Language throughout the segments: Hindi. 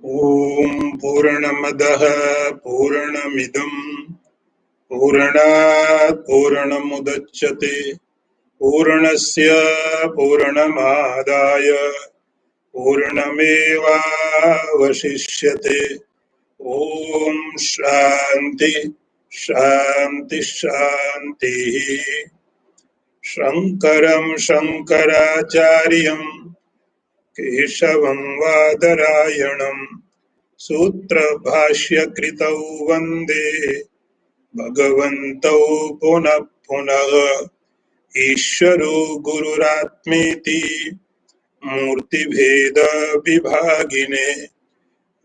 ओम पूर्णमदः पूर्णमिदं पूर्णात् पूर्णमुदच्यते पूर्णस्य पूर्णमादाय पूर्णमेवावशिष्यते। ओम शांति शांति शांति। शंकरं शंकराचार्यं केशवं वादरायणं सूत्रभाष्यकृतौ वन्दे भगवन्तौ पुनः पुनः। ईश्वरो गुरुरात्मेति मूर्तिभेद विभागिने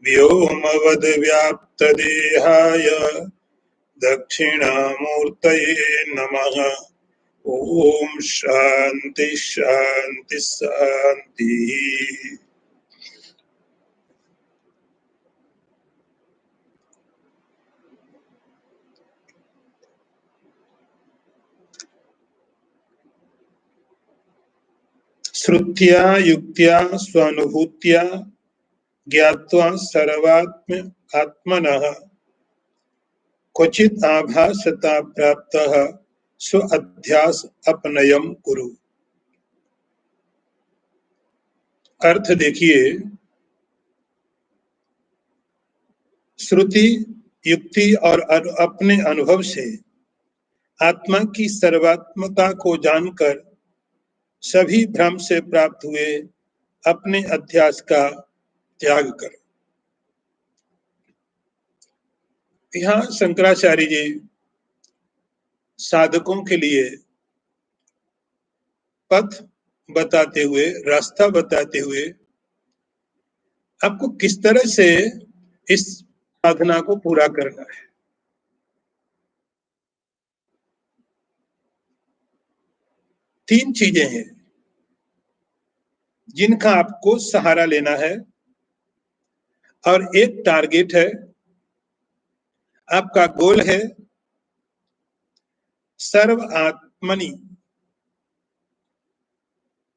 व्योमवद्व्याप्तदेहाय दक्षिणामूर्तये नमः। ओम शांति शांति शांति। श्रुत्या युक्त्या स्वानुभूत्या ज्ञात्वा सर्वात्म आत्मनः क्वचित् आभासता प्राप्तः स्व अध्यास अपनयम कुरु। अर्थ देखिए, श्रुति युक्ति और अपने अनुभव से आत्मा की सर्वात्मता को जानकर सभी भ्रम से प्राप्त हुए अपने अध्यास का त्याग कर। यहाँ शंकराचार्य जी साधकों के लिए पथ बताते हुए, रास्ता बताते हुए, आपको किस तरह से इस साधना को पूरा करना है। तीन चीजें हैं जिनका आपको सहारा लेना है और एक टारगेट है, आपका गोल है सर्व आत्मनि।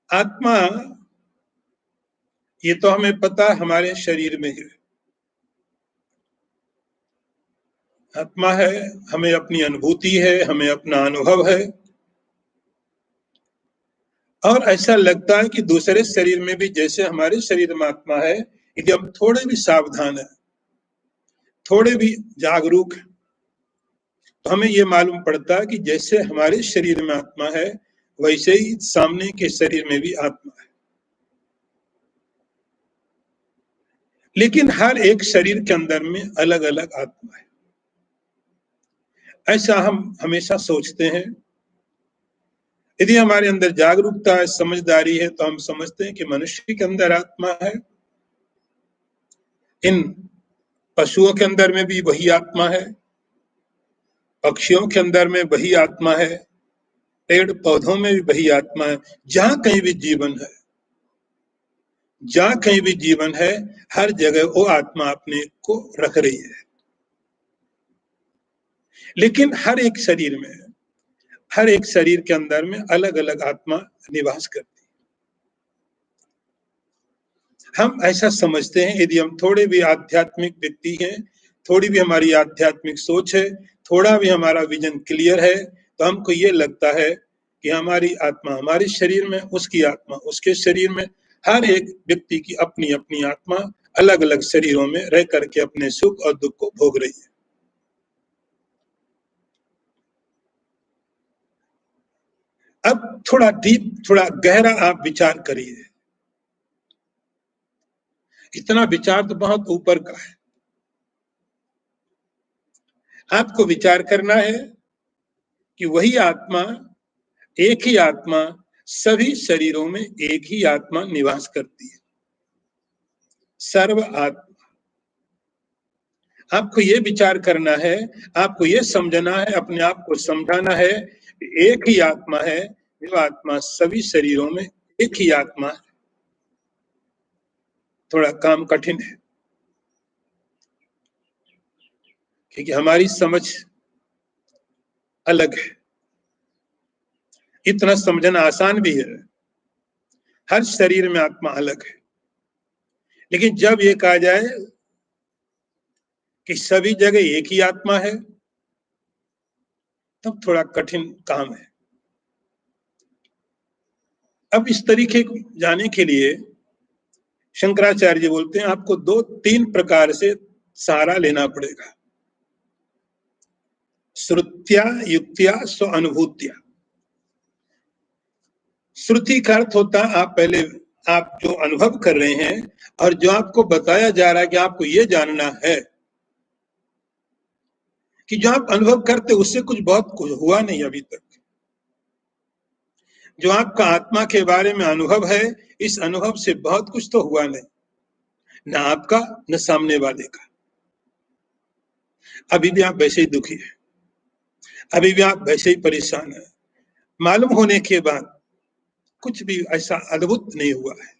आत्मा ये तो हमें पता हमारे शरीर में है, आत्मा है, हमें अपनी अनुभूति है, हमें अपना अनुभव है। और ऐसा लगता है कि दूसरे शरीर में भी जैसे हमारे शरीर में आत्मा है, यदि हम थोड़े भी सावधान है, थोड़े भी जागरूक है, तो हमें ये मालूम पड़ता है कि जैसे हमारे शरीर में आत्मा है, वैसे ही सामने के शरीर में भी आत्मा है। लेकिन हर एक शरीर के अंदर में अलग अलग आत्मा है, ऐसा हम हमेशा सोचते हैं। यदि हमारे अंदर जागरूकता है, समझदारी है, तो हम समझते हैं कि मनुष्य के अंदर आत्मा है, इन पशुओं के अंदर में भी वही आत्मा है, पक्षियों के अंदर में वही आत्मा है, पेड़ पौधों में भी वही आत्मा है। जहां कहीं भी जीवन है, जहां कहीं भी जीवन है, हर जगह वो आत्मा अपने को रख रही है। लेकिन हर एक शरीर में, हर एक शरीर के अंदर में अलग अलग आत्मा निवास करती है। हम ऐसा समझते हैं, यदि हम थोड़े भी आध्यात्मिक व्यक्ति हैं, थोड़ी भी हमारी आध्यात्मिक सोच है, थोड़ा भी हमारा विजन क्लियर है, तो हमको ये लगता है कि हमारी आत्मा हमारे शरीर में, उसकी आत्मा उसके शरीर में, हर एक व्यक्ति की अपनी अपनी आत्मा अलग अलग शरीरों में रह करके अपने सुख और दुख को भोग रही है। अब थोड़ा डीप, थोड़ा गहरा आप विचार करिए। इतना विचार तो बहुत ऊपर का है। आपको विचार करना है कि वही आत्मा, एक ही आत्मा सभी शरीरों में एक ही आत्मा निवास करती है, सर्व आत्मा। आपको ये विचार करना है, आपको ये समझना है, अपने आप को समझाना है, एक ही आत्मा है, जो आत्मा सभी शरीरों में एक ही आत्मा है। थोड़ा काम कठिन है, क्योंकि हमारी समझ अलग है। इतना समझना आसान भी है, हर शरीर में आत्मा अलग है, लेकिन जब ये कहा जाए कि सभी जगह एक ही आत्मा है, तब थोड़ा कठिन काम है। अब इस तरीके को जाने के लिए शंकराचार्य जी बोलते हैं आपको 2-3 प्रकार से सहारा लेना पड़ेगा। श्रुत्या, युक्त्या, स्व अनुभूत्या। श्रुति का अर्थ होता है आप जो अनुभव कर रहे हैं और जो आपको बताया जा रहा है कि आपको ये जानना है कि जो आप अनुभव करते उससे बहुत कुछ हुआ नहीं अभी तक। जो आपका आत्मा के बारे में अनुभव है, इस अनुभव से बहुत कुछ तो हुआ नहीं, ना आपका न सामने वाले का। अभी भी आप वैसे ही दुखी है, अभी भी आप वैसे ही परेशान है। मालूम होने के बाद कुछ भी ऐसा अद्भुत नहीं हुआ है,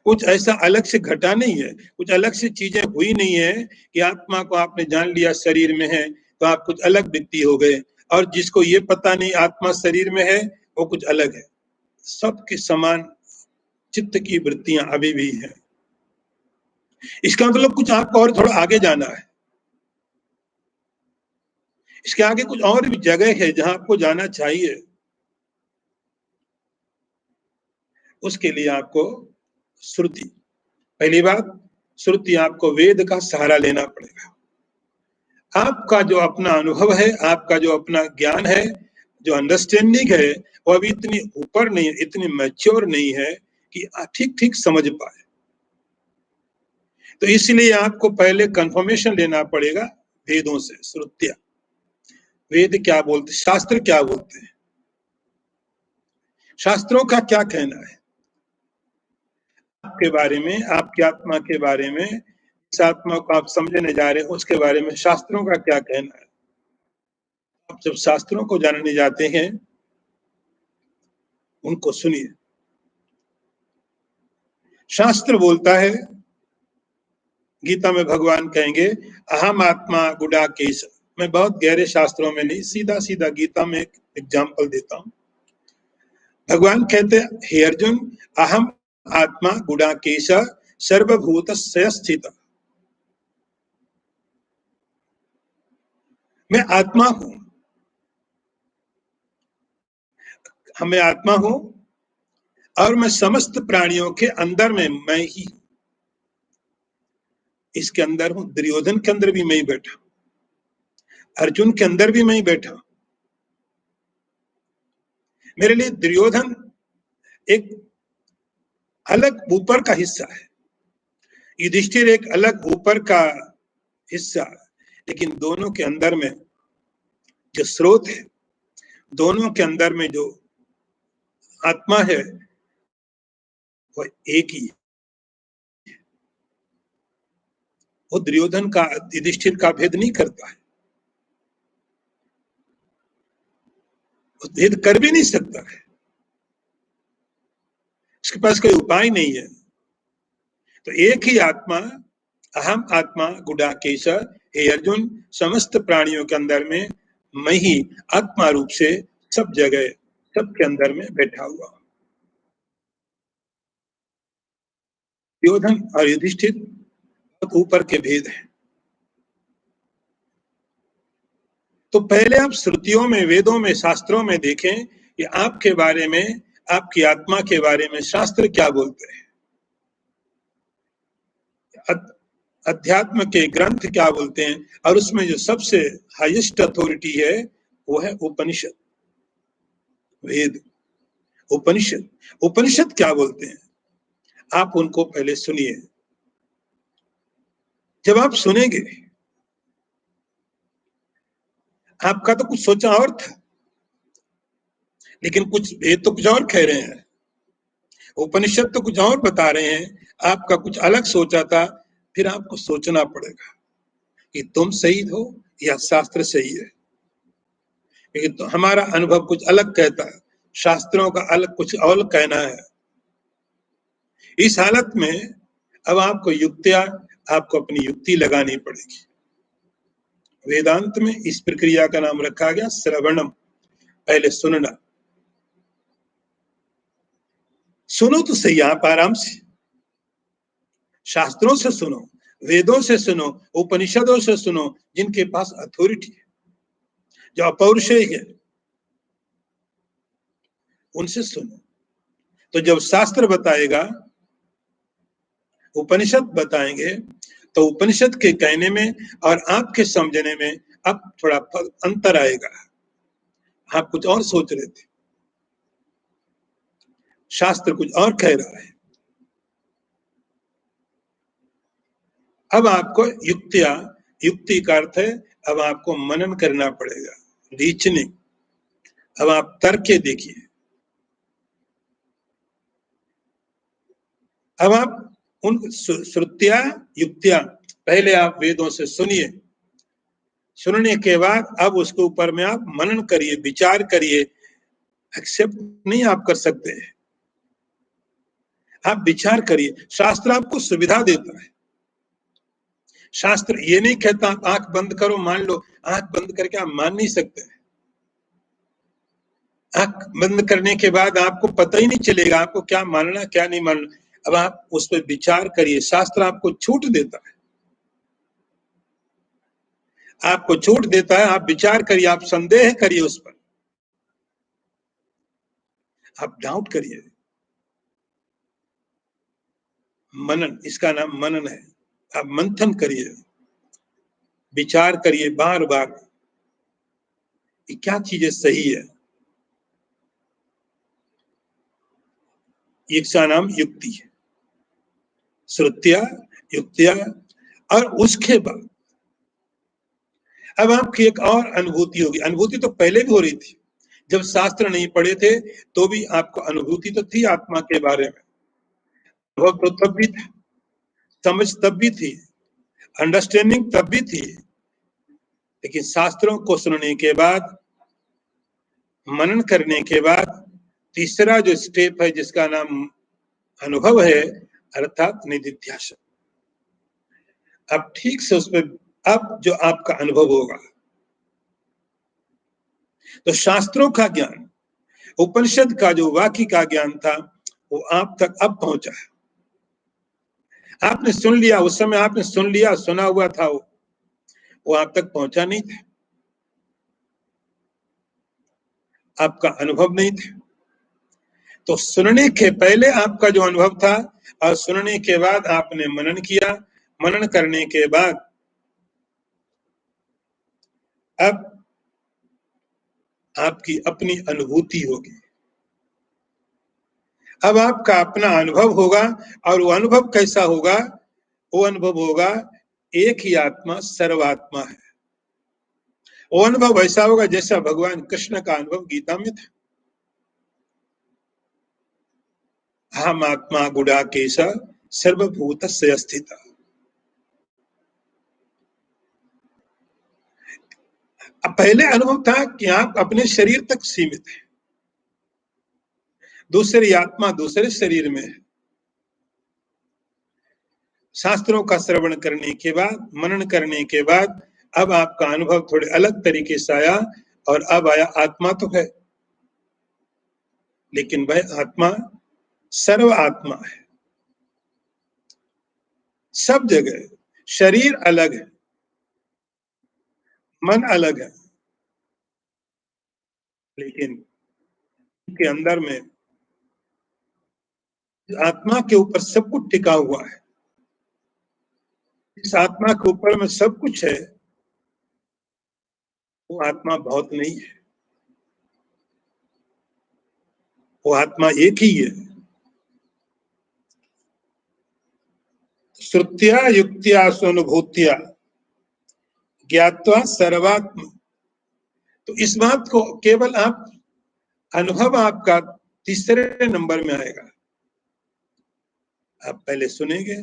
कुछ ऐसा अलग से घटा नहीं है, कुछ अलग से चीजें हुई नहीं है कि आत्मा को आपने जान लिया शरीर में है तो आप कुछ अलग व्यक्ति हो गए, और जिसको ये पता नहीं आत्मा शरीर में है वो कुछ अलग है। सबके समान चित्त की वृत्तियां अभी भी हैं। इसका मतलब कुछ आपको और थोड़ा आगे जाना है, इसके आगे कुछ और भी जगह है जहां आपको जाना चाहिए। उसके लिए आपको श्रुति, पहली बात श्रुति, आपको वेद का सहारा लेना पड़ेगा। आपका जो अपना अनुभव है, आपका जो अपना ज्ञान है, जो अंडरस्टैंडिंग है, वो अभी इतनी ऊपर नहीं, इतनी मैच्योर नहीं है कि ठीक ठीक समझ पाए। तो इसलिए आपको पहले कंफर्मेशन लेना पड़ेगा वेदों से, श्रुतियां। वेद क्या बोलते, शास्त्र क्या बोलते हैं, शास्त्रों का क्या कहना है आपके बारे में, आपकी आत्मा के बारे में, इस आत्मा को आप समझने जा रहे हैं उसके बारे में शास्त्रों का क्या कहना है। आप जब शास्त्रों को जानने जाते हैं, उनको सुनिए। शास्त्र बोलता है, गीता में भगवान कहेंगे अहम आत्मा गुडाकेश। मैं बहुत गहरे शास्त्रों में नहीं, सीधा सीधा गीता में एक एग्जाम्पल देता हूं। भगवान कहते हैं, हे अर्जुन, अहम आत्मा गुडाकेश सर्वभूत स्थित। मैं आत्मा हूं, मैं आत्मा हूं और मैं समस्त प्राणियों के अंदर में मैं ही, इसके अंदर हूं। दुर्योधन के अंदर भी मैं ही बैठा, अर्जुन के अंदर भी मैं ही बैठा। मेरे लिए दुर्योधन एक अलग ऊपर का हिस्सा है, युधिष्ठिर एक अलग ऊपर का हिस्सा, लेकिन दोनों के अंदर में जो स्रोत है, दोनों के अंदर में जो आत्मा है, वो एक ही है। वो दुर्योधन का, युधिष्ठिर का भेद नहीं करता है, वो भेद कर भी नहीं सकता है, उसके पास कोई उपाय नहीं है। तो एक ही आत्मा, अहम आत्मा गुडाकेश, हे अर्जुन, समस्त प्राणियों के अंदर में मैं ही आत्मा रूप से सब जगह, सबके अंदर में बैठा हुआ। दुर्योधन और युधिष्ठिर बहुत ऊपर के भेद हैं। तो पहले आप श्रुतियों में, वेदों में, शास्त्रों में देखें कि आपके बारे में, आपकी आत्मा के बारे में शास्त्र क्या बोलते हैं, अध्यात्म के ग्रंथ क्या बोलते हैं। और उसमें जो सबसे हाईएस्ट अथॉरिटी है वो है उपनिषद, वेद। उपनिषद, उपनिषद क्या बोलते हैं, आप उनको पहले सुनिए। जब आप सुनेंगे, आपका तो कुछ सोचा और था, लेकिन कुछ वेद तो कुछ और कह रहे हैं, उपनिषद तो कुछ और बता रहे हैं, आपका कुछ अलग सोचा था। फिर आपको सोचना पड़ेगा कि तुम सही हो या शास्त्र सही है, क्योंकि तो हमारा अनुभव कुछ अलग कहता है, शास्त्रों का अलग कुछ और कहना है। इस हालत में अब आपको अपनी युक्ति लगानी पड़ेगी। वेदांत में इस प्रक्रिया का नाम रखा गया श्रवणम, पहले सुनना। सुनो तो सही आप आराम से, शास्त्रों से सुनो, वेदों से सुनो, उपनिषदों से सुनो, जिनके पास अथॉरिटी है, जो अपौरुषेय है, उनसे सुनो। तो जब शास्त्र बताएगा, उपनिषद बताएंगे, तो उपनिषद के कहने में और आपके समझने में अब थोड़ा अंतर आएगा। आप कुछ और सोच रहे थे, शास्त्र कुछ और कह रहा है। अब आपको युक्ति का अर्थ है, अब आपको मनन करना पड़ेगा, रीजनिंग। अब आप तर्क देखिए। अब आप उन श्रुतियां युक्तियां पहले आप वेदों से सुनिए, सुनने के बाद अब उसके ऊपर में आप मनन करिए, विचार करिए। एक्सेप्ट नहीं आप कर सकते हैं, आप विचार करिए। शास्त्र आपको सुविधा देता है। शास्त्र ये नहीं कहता आप आंख बंद करो मान लो, आंख बंद करके आप मान नहीं सकते। आंख बंद करने के बाद आपको पता ही नहीं चलेगा आपको क्या मानना क्या नहीं मानना। अब आप उस पर विचार करिए, शास्त्र आपको छूट देता है, आपको छूट देता है। आप विचार करिए, आप संदेह करिए उस पर, आप डाउट करिए। मनन, इसका नाम मनन है। आप मंथन करिए, विचार करिए बार बार, ये क्या चीजें सही है। इसका नाम युक्ति है, श्रुतिया युक्तिया। और उसके बाद अब आपकी एक और अनुभूति होगी। अनुभूति तो पहले भी हो रही थी, जब शास्त्र नहीं पढ़े थे तो भी आपको अनुभूति तो थी आत्मा के बारे में, अनुभव तो तब भी था, समझ तब भी थी, अंडरस्टैंडिंग तब भी थी। लेकिन शास्त्रों को सुनने के बाद, मनन करने के बाद, तीसरा जो स्टेप है जिसका नाम अनुभव है, अर्थात निधिध्यासन। अब ठीक से उसमें अब जो आपका अनुभव होगा, तो शास्त्रों का ज्ञान, उपनिषद का जो वाक्य का ज्ञान था, वो आप तक अब पहुंचा है। आपने सुन लिया, उस समय आपने सुन लिया, सुना हुआ था, वो आप तक पहुंचा नहीं था, आपका अनुभव नहीं था। तो सुनने के पहले आपका जो अनुभव था और सुनने के बाद आपने मनन किया, मनन करने के बाद अब आपकी अपनी अनुभूति होगी, अब आपका अपना अनुभव होगा। और वो अनुभव कैसा होगा? वो अनुभव होगा एक ही आत्मा सर्वात्मा है। वो अनुभव ऐसा होगा जैसा भगवान कृष्ण का अनुभव गीता में था, अहम आत्मा गुडाकेश सर्वभूतस्य स्थितः। पहले अनुभव था कि आप अपने शरीर तक सीमित हैं, दूसरी आत्मा दूसरे शरीर में है। शास्त्रों का श्रवण करने के बाद, मनन करने के बाद अब आपका अनुभव थोड़े अलग तरीके से आया, और अब आया आत्मा तो है, लेकिन वह आत्मा सर्व आत्मा है, सब जगह। शरीर अलग है, मन अलग है, लेकिन के अंदर में आत्मा के ऊपर सब कुछ टिका हुआ है। इस आत्मा के ऊपर में सब कुछ है, वो आत्मा बहुत नहीं है, वो आत्मा एक ही है। श्रुत्या युक्त्या स्वानुभूत्या ज्ञात्वा सर्वात्म। तो इस बात को केवल आप अनुभव आपका तीसरे नंबर में आएगा। आप पहले सुनेंगे,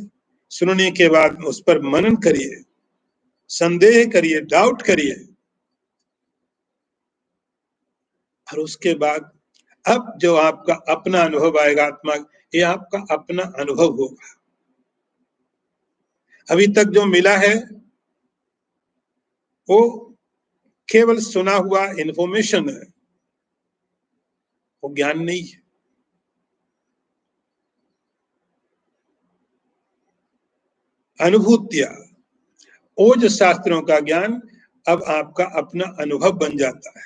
सुनने के बाद उस पर मनन करिए, संदेह करिए, डाउट करिए, और उसके बाद अब जो आपका अपना अनुभव आएगा आत्मा, ये आपका अपना अनुभव होगा। अभी तक जो मिला है वो केवल सुना हुआ इंफॉर्मेशन है, वो ज्ञान नहीं है। अनुभूतियां, ओज शास्त्रों का ज्ञान अब आपका अपना अनुभव बन जाता है।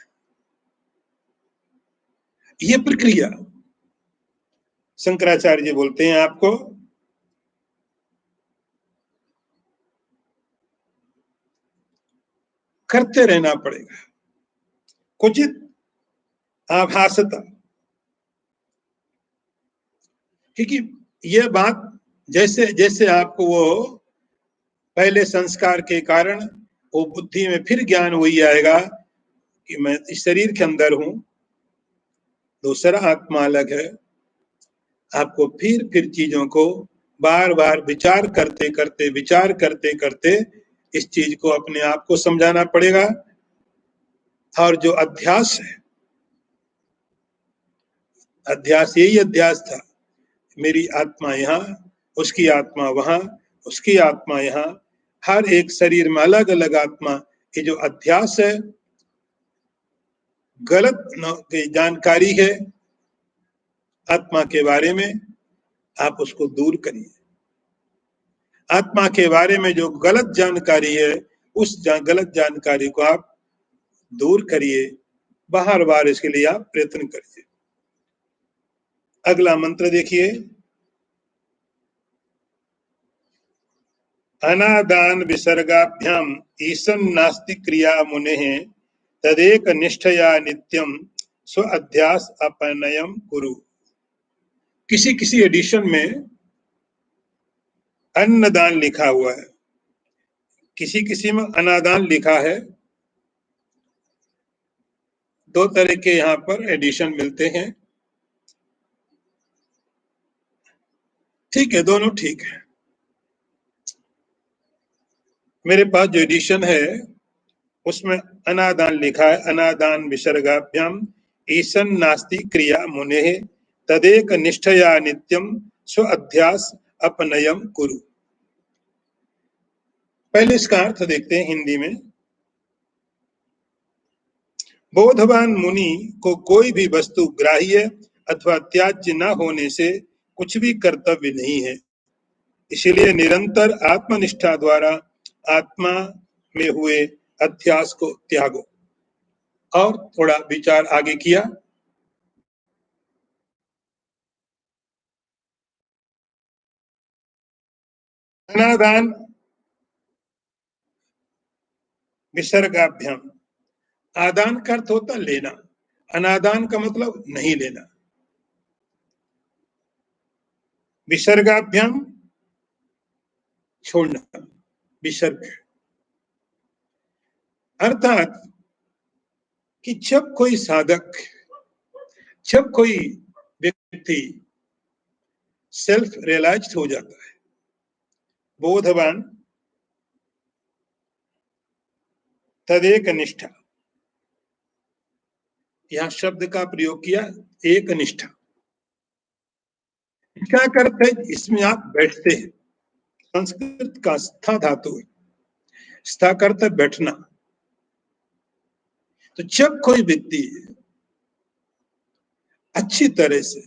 ये प्रक्रिया शंकराचार्य जी बोलते हैं आपको करते रहना पड़ेगा, क्वचित आभासता, क्योंकि यह बात जैसे जैसे आपको वो पहले संस्कार के कारण वो बुद्धि में फिर ज्ञान वही आएगा कि मैं इस शरीर के अंदर हूं, दूसरा आत्मा अलग है। आपको फिर चीजों को बार बार विचार करते करते इस चीज को अपने आप को समझाना पड़ेगा। और जो अध्यास है, अध्यास यही अध्यास था, मेरी आत्मा यहाँ, उसकी आत्मा वहां, उसकी आत्मा यहाँ, हर एक शरीर में अलग अलग आत्मा। ये जो अध्यास है, गलत जानकारी है आत्मा के बारे में, आप उसको दूर करिए। आत्मा के बारे में जो गलत जानकारी है, उस गलत जानकारी को आप दूर करिए, बार बार इसके लिए आप प्रयत्न करिए। अगला मंत्र देखिए, अनादान विसर्गाभ्याम ईशन नास्ति क्रिया मुनेः तदेक निष्ठया नित्यम स्व अध्यास अपनयम कुरु। किसी किसी एडिशन में अन्नदान लिखा हुआ है, किसी किसी में अनादान लिखा है। दो तरह के यहाँ पर एडिशन मिलते हैं। ठीक है, दोनों ठीक है। मेरे पास जो एडिशन है उसमें अनादान लिखा है, अनादान विसर्गाभ्याम ईशन नास्ति क्रिया मुनेः तदेक निष्ठया नित्यम स्व अध्यास अपनयम कुरु। पहले इसका अर्थ देखते हैं हिंदी में। बोधवान मुनि को कोई भी वस्तु ग्राह्य अथवा त्याज्य न होने से कुछ भी कर्तव्य नहीं है, इसलिए निरंतर आत्मनिष्ठा द्वारा आत्मा में हुए अध्यास को त्यागो। और थोड़ा विचार आगे किया, अनादान विसर्गाभ्याम, आदान का अर्थ होता लेना, अनादान का मतलब नहीं लेना। विसर्गाभ्याम छोड़ना, विसर्ग अर्थात कि जब कोई साधक, जब कोई व्यक्ति सेल्फ रियलाइज हो जाता है, बोधवान, तदेक निष्ठा, यहां शब्द का प्रयोग किया एक निष्ठा। क्या करते हैं, इसमें आप बैठते हैं, संस्कृत का स्था धातु है, स्था करते है बैठना। तो जब कोई व्यक्ति अच्छी तरह से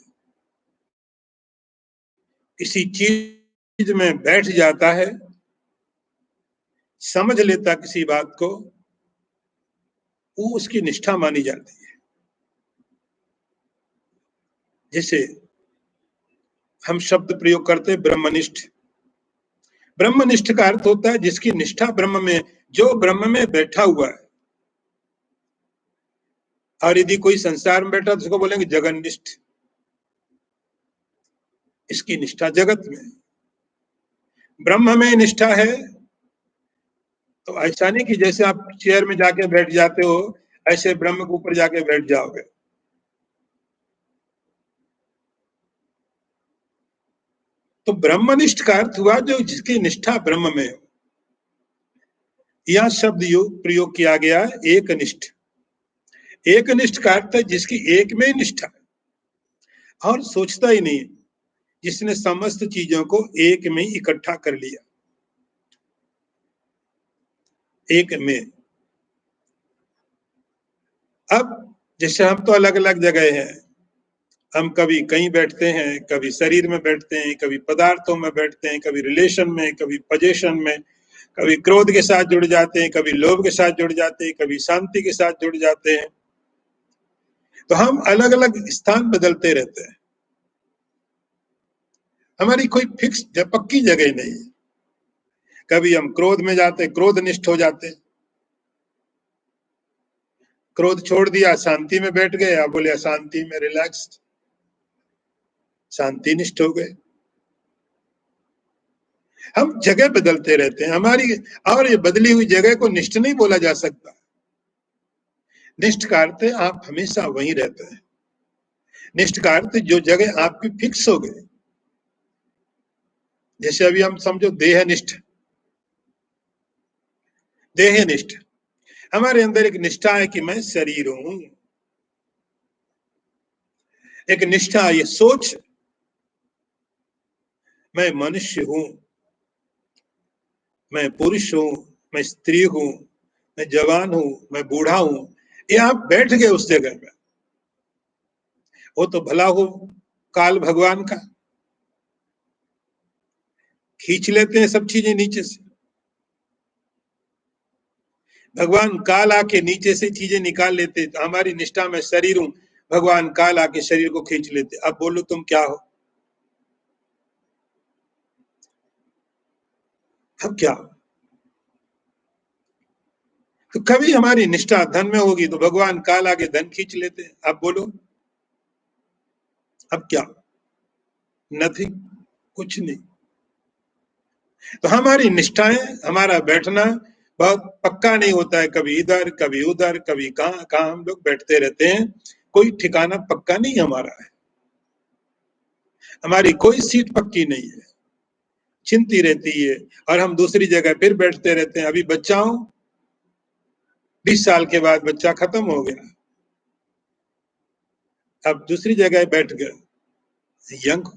किसी चीज में बैठ जाता है, समझ लेता किसी बात को, वो उसकी निष्ठा मानी जाती है। जैसे हम शब्द प्रयोग करते हैं ब्रह्मनिष्ठ। ब्रह्मनिष्ठ का अर्थ होता है जिसकी निष्ठा ब्रह्म में, जो ब्रह्म में बैठा हुआ है। और यदि कोई संसार में बैठा तो उसको बोलेंगे जगन्निष्ठ, इसकी निष्ठा जगत में। ब्रह्म में निष्ठा है तो ऐसा नहीं कि जैसे आप चेयर में जाके बैठ जाते हो ऐसे ब्रह्म के ऊपर जाके बैठ जाओगे। तो ब्रह्मनिष्ठ का अर्थ हुआ जो जिसकी निष्ठा ब्रह्म में हो। यह शब्द प्रयोग किया गया एक निष्ठ। एक निष्ठ का अर्थ है जिसकी एक में निष्ठा और सोचता ही नहीं, जिसने समस्त चीजों को एक में इकट्ठा कर लिया, एक में। अब जैसे हम तो अलग अलग जगह हैं, हम कभी कहीं बैठते हैं, कभी शरीर में बैठते हैं, कभी पदार्थों में बैठते हैं, कभी रिलेशन में, कभी पोजीशन में, कभी क्रोध के साथ जुड़ जाते हैं, कभी लोभ के साथ जुड़ जाते हैं, कभी शांति के साथ जुड़ जाते हैं। तो हम अलग अलग स्थान बदलते रहते हैं, हमारी कोई फिक्स पक्की जगह नहीं है। कभी हम क्रोध में जाते, क्रोधनिष्ठ हो जाते, क्रोध छोड़ दिया, शांति में बैठ गए, आप बोले शांति में रिलैक्स, शांति निष्ठ हो गए। हम जगह बदलते रहते हैं हमारी, और ये बदली हुई जगह को निष्ठ नहीं बोला जा सकता। निष्ठ का अर्थ है आप हमेशा वहीं रहते हैं। निष्ठ का अर्थ जो जगह आपकी फिक्स हो गई, जैसे अभी हम समझो देहनिष्ठ, देहनिष्ठ हमारे अंदर एक निष्ठा है कि मैं शरीर हूं, एक निष्ठा ये सोच मैं मनुष्य हूं, मैं पुरुष हूं, मैं स्त्री हूं, मैं जवान हूं, मैं बूढ़ा हूं, ये आप बैठ गए उस जगह में। वो तो भला हो काल भगवान का, खींच लेते हैं सब चीजें नीचे से। भगवान काल आके नीचे से चीजें निकाल लेते, तो हमारी निष्ठा में शरीर हूं, भगवान काल आके शरीर को खींच लेते। अब बोलो तुम क्या हो, अब क्या हो? तो कभी हमारी निष्ठा धन में होगी तो भगवान काल आके धन खींच लेते। अब बोलो अब क्या? नथिंग, कुछ नहीं। तो हमारी निष्ठाएं, हमारा बैठना बहुत पक्का नहीं होता है, कभी इधर कभी उधर, कभी कहां कहां हम लोग बैठते रहते हैं, कोई ठिकाना पक्का नहीं हमारा है, हमारी कोई सीट पक्की नहीं है, चिंती रहती है, और हम दूसरी जगह फिर बैठते रहते हैं। अभी बच्चा हूं, 20 साल के बाद बच्चा खत्म हो गया, अब दूसरी जगह बैठ गए, यंग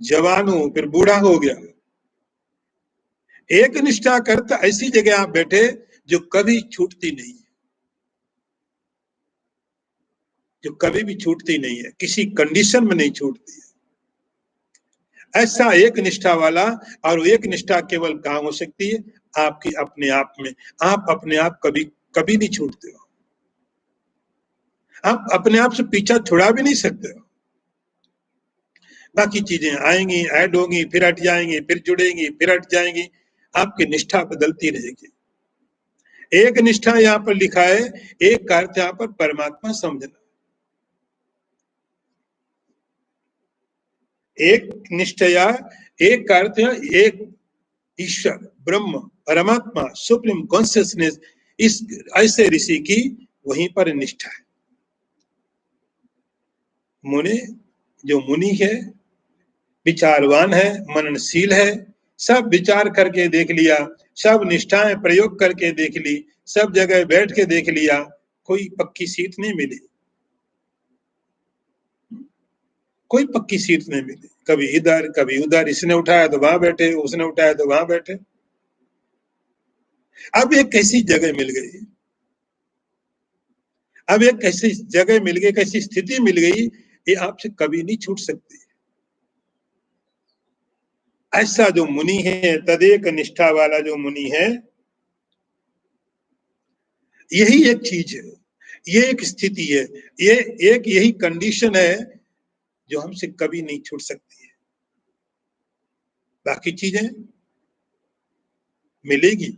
जवान हूं, फिर बूढ़ा हो गया। एक निष्ठा करता ऐसी जगह आप बैठे जो कभी छूटती नहीं है, जो कभी भी छूटती नहीं है, किसी कंडीशन में नहीं छूटती है। ऐसा एक निष्ठा वाला, और वो एक निष्ठा केवल कहां हो सकती है? आपकी अपने आप में। आप अपने आप कभी कभी नहीं छूटते हो, आप अपने आप से पीछा छुड़ा भी नहीं सकते हो। बाकी चीजें आएंगी, ऐड होंगी, फिर हट जाएंगी, फिर जुड़ेंगी, फिर हट जाएंगी, आपकी निष्ठा बदलती रहेगी। एक निष्ठा यहाँ पर लिखा है, एक का अर्थ यहाँ पर परमात्मा समझना। एक निष्ठया, एक का अर्थ है एक ईश्वर, ब्रह्म, परमात्मा, सुप्रीम कॉन्शियसनेस, इस ऐसे ऋषि की वहीं पर निष्ठा है। मुनि, जो मुनि है, विचारवान है, मननशील है, सब विचार करके देख लिया, सब निष्ठाएं प्रयोग करके देख ली, सब जगह बैठ के देख लिया, कोई पक्की सीट नहीं मिली, कोई पक्की सीट नहीं मिली, कभी इधर कभी उधर, इसने उठाया तो वहां बैठे, उसने उठाया तो वहां बैठे। अब एक कैसी जगह मिल गई, अब एक कैसी जगह मिल गई, कैसी स्थिति मिल गई, ये आपसे कभी नहीं छूट सकती। ऐसा जो मुनि है, तदेक निष्ठा वाला जो मुनि है, यही एक चीज है, ये एक स्थिति है, ये एक यही कंडीशन है जो हमसे कभी नहीं छूट सकती है। बाकी चीजें मिलेगी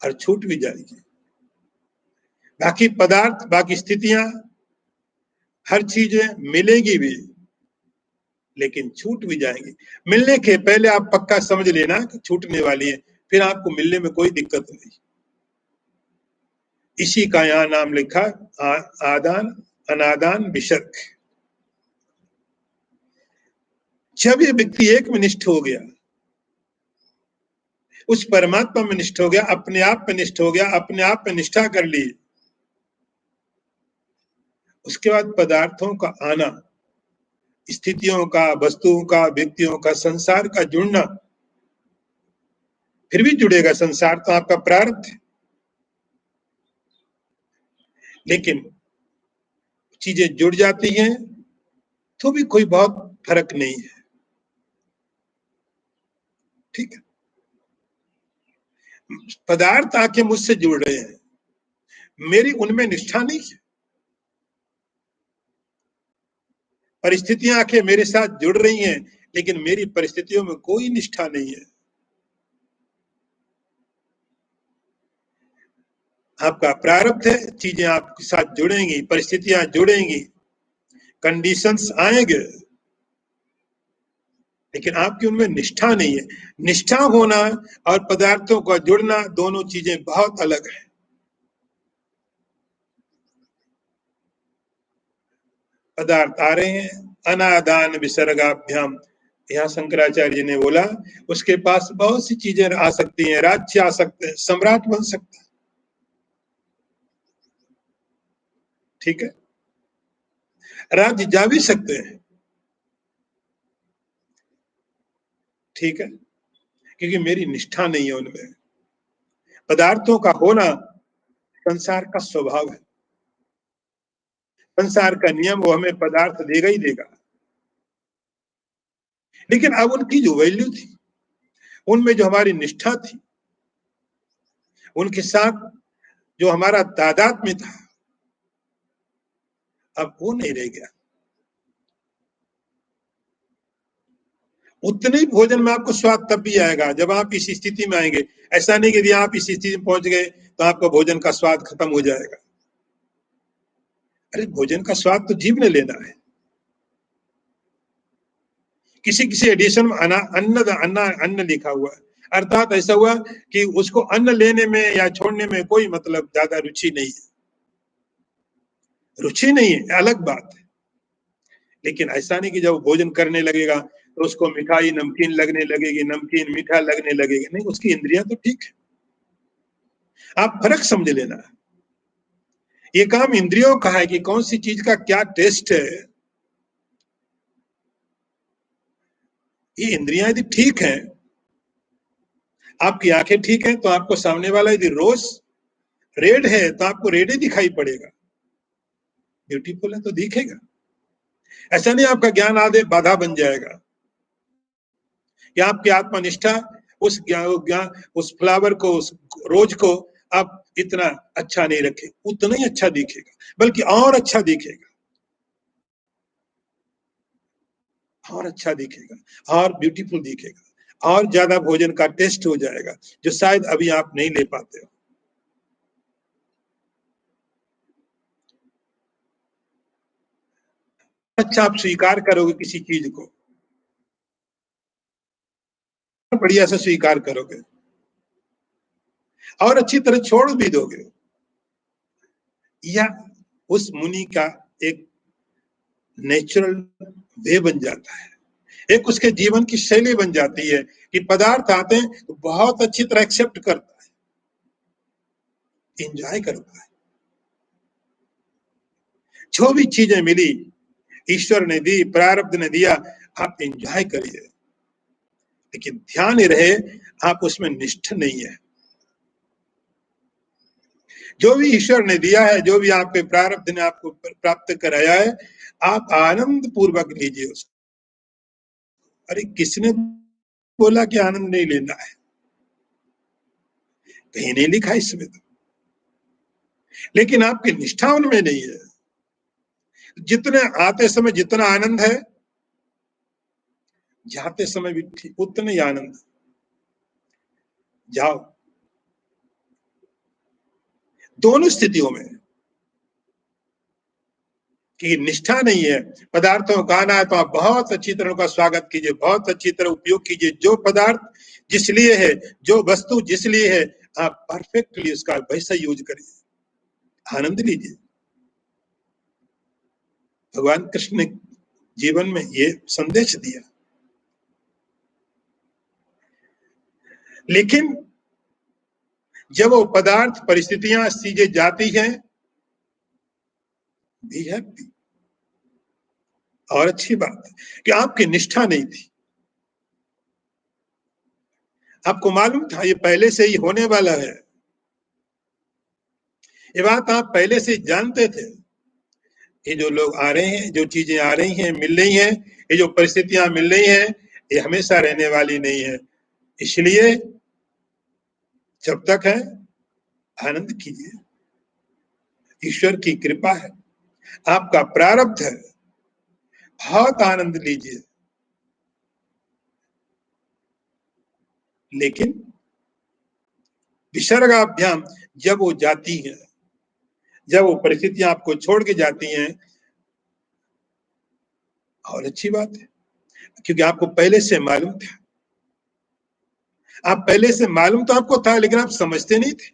और छूट भी जाएगी, बाकी पदार्थ, बाकी स्थितियां, हर चीजें मिलेगी भी, लेकिन छूट भी जाएंगी। मिलने के पहले आप पक्का समझ लेना कि छूटने वाली है, फिर आपको मिलने में कोई दिक्कत नहीं। इसी का यहाँ नाम लिखा आदान अनादान विसर्ग। जब ये व्यक्ति एक में निष्ठ हो गया, उस परमात्मा में निष्ठ हो गया, अपने आप में निष्ठ हो गया, अपने आप में निष्ठा कर ली, उसके बाद पदार्थों का आना, स्थितियों का, वस्तुओं का, व्यक्तियों का, संसार का जुड़ना, फिर भी जुड़ेगा, संसार तो आपका प्रारब्ध है, लेकिन चीजें जुड़ जाती हैं तो भी कोई बहुत फर्क नहीं है, ठीक है। पदार्थ आके मुझसे जुड़ रहे हैं, मेरी उनमें निष्ठा नहीं है। परिस्थितियां आके मेरे साथ जुड़ रही हैं, लेकिन मेरी परिस्थितियों में कोई निष्ठा नहीं है। आपका प्रारब्ध है, चीजें आपके साथ जुड़ेंगी, परिस्थितियां जुड़ेंगी, कंडीशंस आएंगे, लेकिन आपकी उनमें निष्ठा नहीं है। निष्ठा होना और पदार्थों का जुड़ना दोनों चीजें बहुत अलग है। पदार्थ आ रहे हैं, अनादान विसर्गाभ्याम, यहाँ शंकराचार्य जी ने बोला उसके पास बहुत सी चीजें आ सकती हैं, राज्य आ सकते हैं, सम्राट बन सकता है, ठीक है, राज्य जा भी सकते हैं, ठीक है, क्योंकि मेरी निष्ठा नहीं है उनमें। पदार्थों का होना संसार का स्वभाव है, संसार का नियम, वो हमें पदार्थ देगा ही देगा। लेकिन अब उनकी जो वैल्यू थी, उनमें जो हमारी निष्ठा थी, उनके साथ जो हमारा तादात्म्य था, अब वो नहीं रह गया। उतने ही भोजन में आपको स्वाद तब भी आएगा जब आप इस स्थिति में आएंगे। ऐसा नहीं कि यदि आप इस स्थिति में पहुंच गए तो आपका भोजन का स्वाद खत्म हो जाएगा। अरे भोजन का स्वाद तो जीभ ने लेना है। किसी किसी एडिशन में अन्न अन्न अन्न लिखा हुआ है, अर्थात ऐसा हुआ कि उसको अन्न लेने में या छोड़ने में कोई मतलब ज्यादा रुचि नहीं है। रुचि नहीं है अलग बात है, लेकिन ऐसा नहीं कि जब भोजन करने लगेगा तो उसको मिठाई नमकीन लगने लगेगी, नमकीन मीठा लगने लगेगी, नहीं, उसकी इंद्रियां तो ठीक है। आप फर्क समझ लेना, ये काम इंद्रियों का है कि कौन सी चीज का क्या टेस्ट है। ये इंद्रियां यदि ठीक है, आपकी आंखें ठीक है, तो आपको सामने वाला यदि रोज रेड है तो आपको रेड ही दिखाई पड़ेगा, ब्यूटीफुल है तो दिखेगा। ऐसा नहीं आपका ज्ञान आधे बाधा बन जाएगा, या आपकी आत्मनिष्ठा उस ज्ञान उस फ्लावर को, उस रोज को आप इतना अच्छा नहीं रखे, उतना ही अच्छा दिखेगा, बल्कि और अच्छा दिखेगा, और अच्छा दिखेगा, और ब्यूटीफुल दिखेगा, और ज्यादा भोजन का टेस्ट हो जाएगा जो शायद अभी आप नहीं ले पाते हो। अच्छा आप स्वीकार करोगे किसी चीज को, बढ़िया से स्वीकार करोगे और अच्छी तरह छोड़ भी दोगे। या उस मुनि का एक नेचुरल वे बन जाता है, एक उसके जीवन की शैली बन जाती है कि पदार्थ आते हैं तो बहुत अच्छी तरह एक्सेप्ट करता है, एंजॉय करता है। जो भी चीजें मिली ईश्वर ने दी, प्रारब्ध ने दिया, आप एंजॉय करिए, लेकिन ध्यान रहे आप उसमें निष्ठ नहीं है। जो भी ईश्वर ने दिया है, जो भी आपके प्रारब्ध ने आपको प्राप्त कराया है, आप आनंद पूर्वक लीजिए उसको। अरे किसने बोला कि आनंद नहीं लेना है? कहीं नहीं लिखा इसमें तो, लेकिन आपकी निष्ठा उनमें नहीं है। जितने आते समय जितना आनंद है, जाते समय भी ठीक उतना ही आनंद। जाओ दोनों स्थितियों में, कि निष्ठा नहीं है, पदार्थों का आना है तो आप बहुत अच्छी तरह का स्वागत कीजिए, बहुत अच्छी तरह उपयोग कीजिए। जो पदार्थ जिस लिए है, जो वस्तु जिस लिए है, आप परफेक्टली उसका वैसा यूज करिए, आनंद लीजिए। भगवान कृष्ण ने जीवन में ये संदेश दिया। लेकिन जब वो पदार्थ परिस्थितियां चीजें जाती हैं, बी हैप्पी। और अच्छी बात है कि आपकी निष्ठा नहीं थी, आपको मालूम था ये पहले से ही होने वाला है, ये बात आप पहले से जानते थे, ये जो लोग आ रहे हैं, जो चीजें आ रही हैं, मिल रही हैं, ये जो परिस्थितियां मिल रही हैं, ये हमेशा रहने वाली नहीं है। इसलिए जब तक है आनंद कीजिए, ईश्वर की कृपा है, आपका प्रारब्ध है, बहुत आनंद लीजिए। लेकिन विसर्गाभ्याम जब वो जाती है, जब वो परिस्थितियां आपको छोड़ के जाती हैं, और अच्छी बात है, क्योंकि आपको पहले से मालूम था, आप पहले से मालूम तो आपको था, लेकिन आप समझते नहीं थे।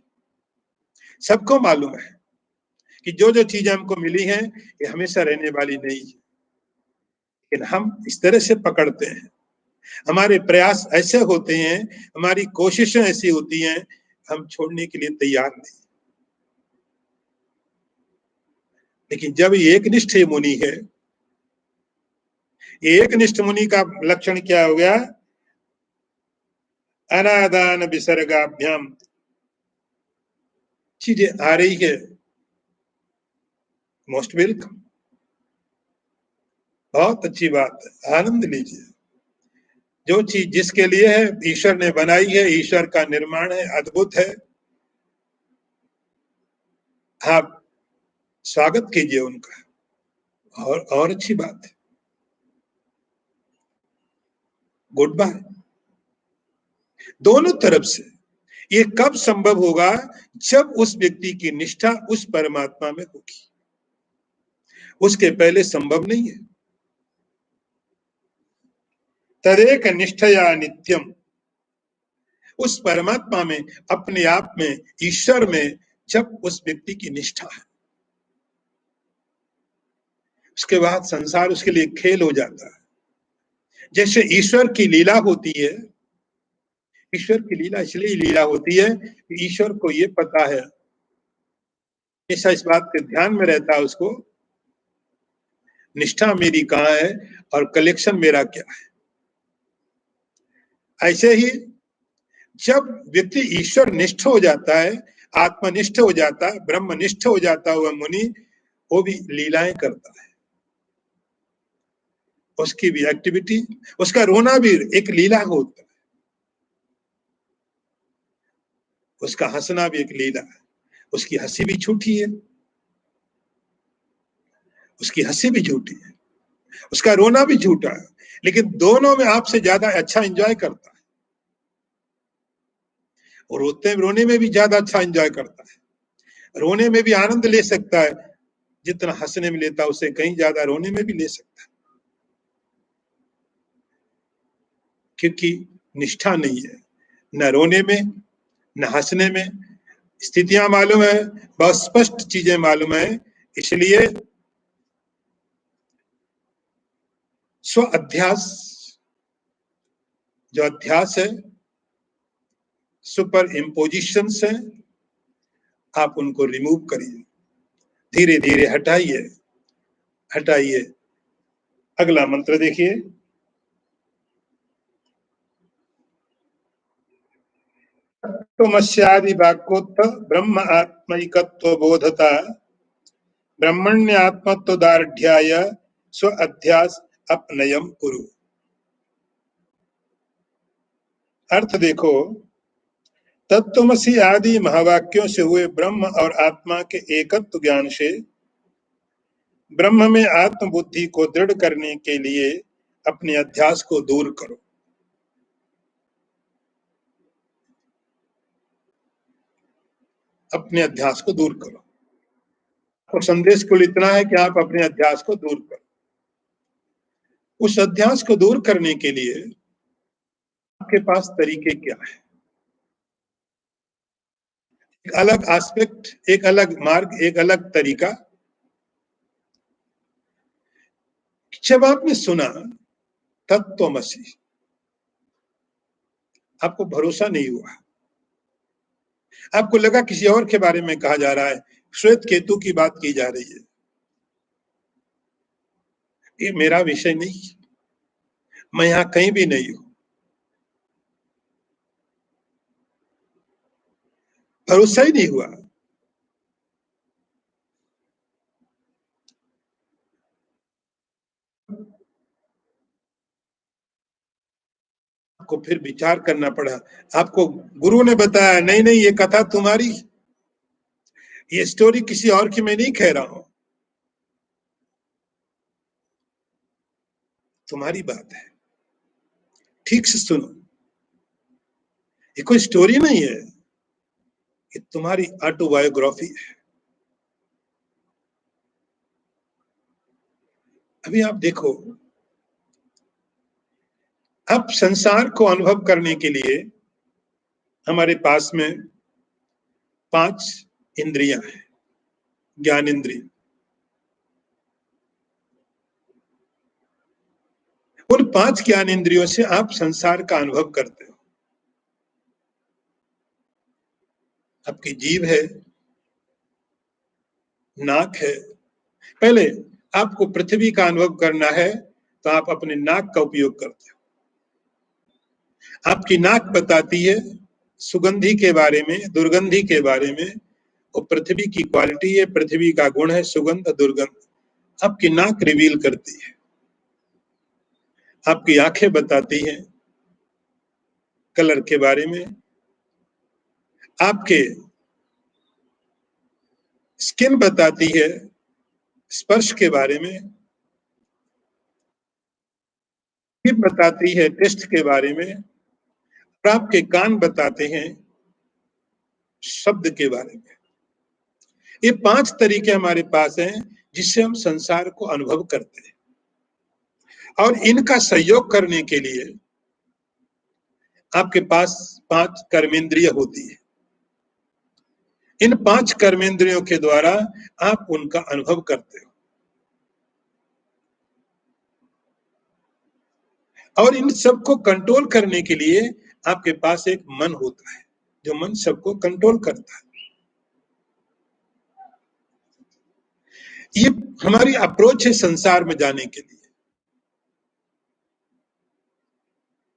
सबको मालूम है कि जो जो चीजें हमको मिली हैं, ये हमेशा रहने वाली नहीं है, लेकिन हम इस तरह से पकड़ते हैं, हमारे प्रयास ऐसे होते हैं, हमारी कोशिशें ऐसी होती हैं, हम छोड़ने के लिए तैयार नहीं। लेकिन जब एकनिष्ठ मुनि है, एकनिष्ठ मुनि का लक्षण क्या हो गया? अनादान विसर्गाभ्याम, चीजें आ रही है, मोस्ट वेलकम, बहुत अच्छी बात है, आनंद लीजिए। जो चीज जिसके लिए है, ईश्वर ने बनाई है, ईश्वर का निर्माण है, अद्भुत है, आप स्वागत कीजिए उनका, और अच्छी बात है, गुड बाय। दोनों तरफ से ये कब संभव होगा? जब उस व्यक्ति की निष्ठा उस परमात्मा में होगी, उसके पहले संभव नहीं है। तदेक निष्ठया नित्यम, उस परमात्मा में, अपने आप में, ईश्वर में जब उस व्यक्ति की निष्ठा है, उसके बाद संसार उसके लिए खेल हो जाता है। जैसे ईश्वर की लीला होती है, ईश्वर की लीला इसलिए लीला होती है कि ईश्वर को ये पता है, हमेशा इस बात के ध्यान में रहता है उसको, निष्ठा मेरी कहाँ है और कलेक्शन मेरा क्या है। ऐसे ही जब व्यक्ति ईश्वर निष्ठ हो जाता है, आत्मनिष्ठ हो जाता है, ब्रह्मनिष्ठ हो जाता हुआ मुनि, वो भी लीलाएं करता है, उसकी भी एक्टिविटी, उसका रोना भी एक लीला होता है, उसका हंसना भी एक लीला है, उसकी हंसी भी झूठी है, उसकी हंसी भी झूठी है, उसका रोना भी झूठा है, लेकिन दोनों में आपसे ज्यादा अच्छा एंजॉय करता है, और रोने में भी ज्यादा अच्छा एंजॉय करता है, रोने में भी आनंद ले सकता है, जितना हंसने में लेता है उससे कहीं ज्यादा रोने में भी ले सकता है, क्योंकि निष्ठा नहीं है, न रोने में न हंसने में। स्थितियां मालूम है, बहुत स्पष्ट चीजें मालूम है, इसलिए स्व अध्यास, जो अध्यास है, सुपर इम्पोजिशंस है, आप उनको रिमूव करिए, धीरे धीरे हटाइए, हटाइए। अगला मंत्र देखिए, तत्त्वमस्यादि वाक्योत्थ ब्रह्म आत्मैकत्व बोधता ब्रह्मण्यात्मत्वदार्ढ्याय स्व अध्यास अपनयम कुरु। अर्थ देखो, तत्त्वमसि आदि महावाक्यों से हुए ब्रह्म और आत्मा के एकत्व ज्ञान से ब्रह्म में आत्मबुद्धि को दृढ़ करने के लिए अपने अध्यास को दूर करो। अपने अध्यास को दूर करो। और संदेश कुल इतना है कि आप अपने अध्यास को दूर करो। उस अध्यास को दूर करने के लिए आपके पास तरीके क्या है? एक अलग एस्पेक्ट, एक अलग मार्ग, एक अलग तरीका। जब आपने सुना तत्त्वमसि, आपको भरोसा नहीं हुआ, आपको लगा किसी और के बारे में कहा जा रहा है, श्वेत केतु की बात की जा रही है, ये मेरा विषय नहीं, मैं यहां कहीं भी नहीं हूं। भरोसा ही नहीं हुआ। आपको फिर विचार करना पड़ा। आपको गुरु ने बताया नहीं नहीं ये कथा तुम्हारी, ये स्टोरी किसी और की मैं नहीं कह रहा हूं, तुम्हारी बात है, ठीक से सुनो, ये कोई स्टोरी नहीं है, ये तुम्हारी ऑटोबायोग्राफी है। अभी आप देखो, अब संसार को अनुभव करने के लिए हमारे पास में 5 इंद्रियां हैं, ज्ञान इंद्रिय। उन 5 ज्ञान इंद्रियों से आप संसार का अनुभव करते हो। आपकी जीभ है, नाक है। पहले आपको पृथ्वी का अनुभव करना है तो आप अपने नाक का उपयोग करते हो। आपकी नाक बताती है सुगंधी के बारे में, दुर्गंधी के बारे में। वो पृथ्वी की क्वालिटी है, पृथ्वी का गुण है सुगंध दुर्गंध, आपकी नाक रिवील करती है। आपकी आंखें बताती हैं कलर के बारे में, आपके स्किन बताती है स्पर्श के बारे में, जीभ बताती है टेस्ट के बारे में, और आपके कान बताते हैं शब्द के बारे में। ये 5 तरीके हमारे पास हैं जिससे हम संसार को अनुभव करते हैं, और इनका सहयोग करने के लिए आपके पास 5 कर्मेंद्रिय होती है। इन 5 कर्मेंद्रियों के द्वारा आप उनका अनुभव करते हो, और इन सबको कंट्रोल करने के लिए आपके पास एक मन होता है, जो मन सबको कंट्रोल करता है। ये हमारी अप्रोच है संसार में जाने के लिए।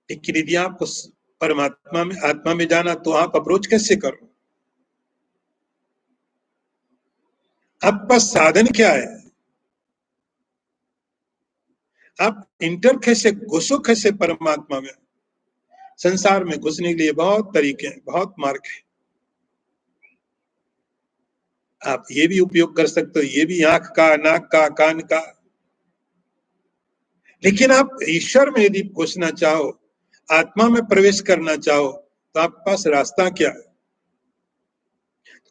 लेकिन यदि आपको परमात्मा में, आत्मा में जाना, तो आप अप्रोच कैसे करो? आपके पास साधन क्या है? आप इंटर कैसे घुसो, कैसे परमात्मा में? संसार में घुसने के लिए बहुत तरीके हैं, बहुत मार्ग है। आप ये भी उपयोग कर सकते हो, ये भी आंख का, नाक का, कान का। लेकिन आप ईश्वर में यदि घुसना चाहो, आत्मा में प्रवेश करना चाहो, तो आपके पास रास्ता क्या है?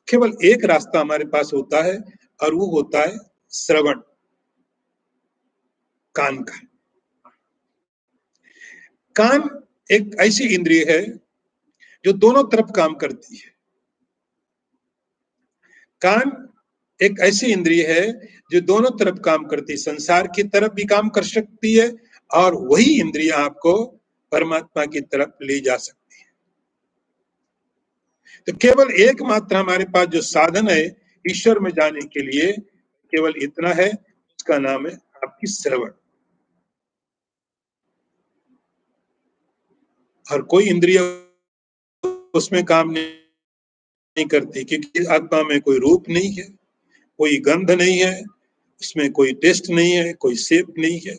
केवल एक रास्ता हमारे पास होता है, और वो होता है श्रवण, कान का। कान एक ऐसी इंद्रिय है जो दोनों तरफ काम करती है। कान एक ऐसी इंद्रिय है जो दोनों तरफ काम करती है, संसार की तरफ भी काम कर सकती है, और वही इंद्रिय आपको परमात्मा की तरफ ले जा सकती है। तो केवल एकमात्र हमारे पास जो साधन है ईश्वर में जाने के लिए, केवल इतना है, उसका नाम है आपकी श्रवण। और कोई इंद्रिय उसमें काम नहीं करती, क्योंकि आत्मा में कोई रूप नहीं है, कोई गंध नहीं है, उसमें कोई टेस्ट नहीं है, कोई शेप नहीं है,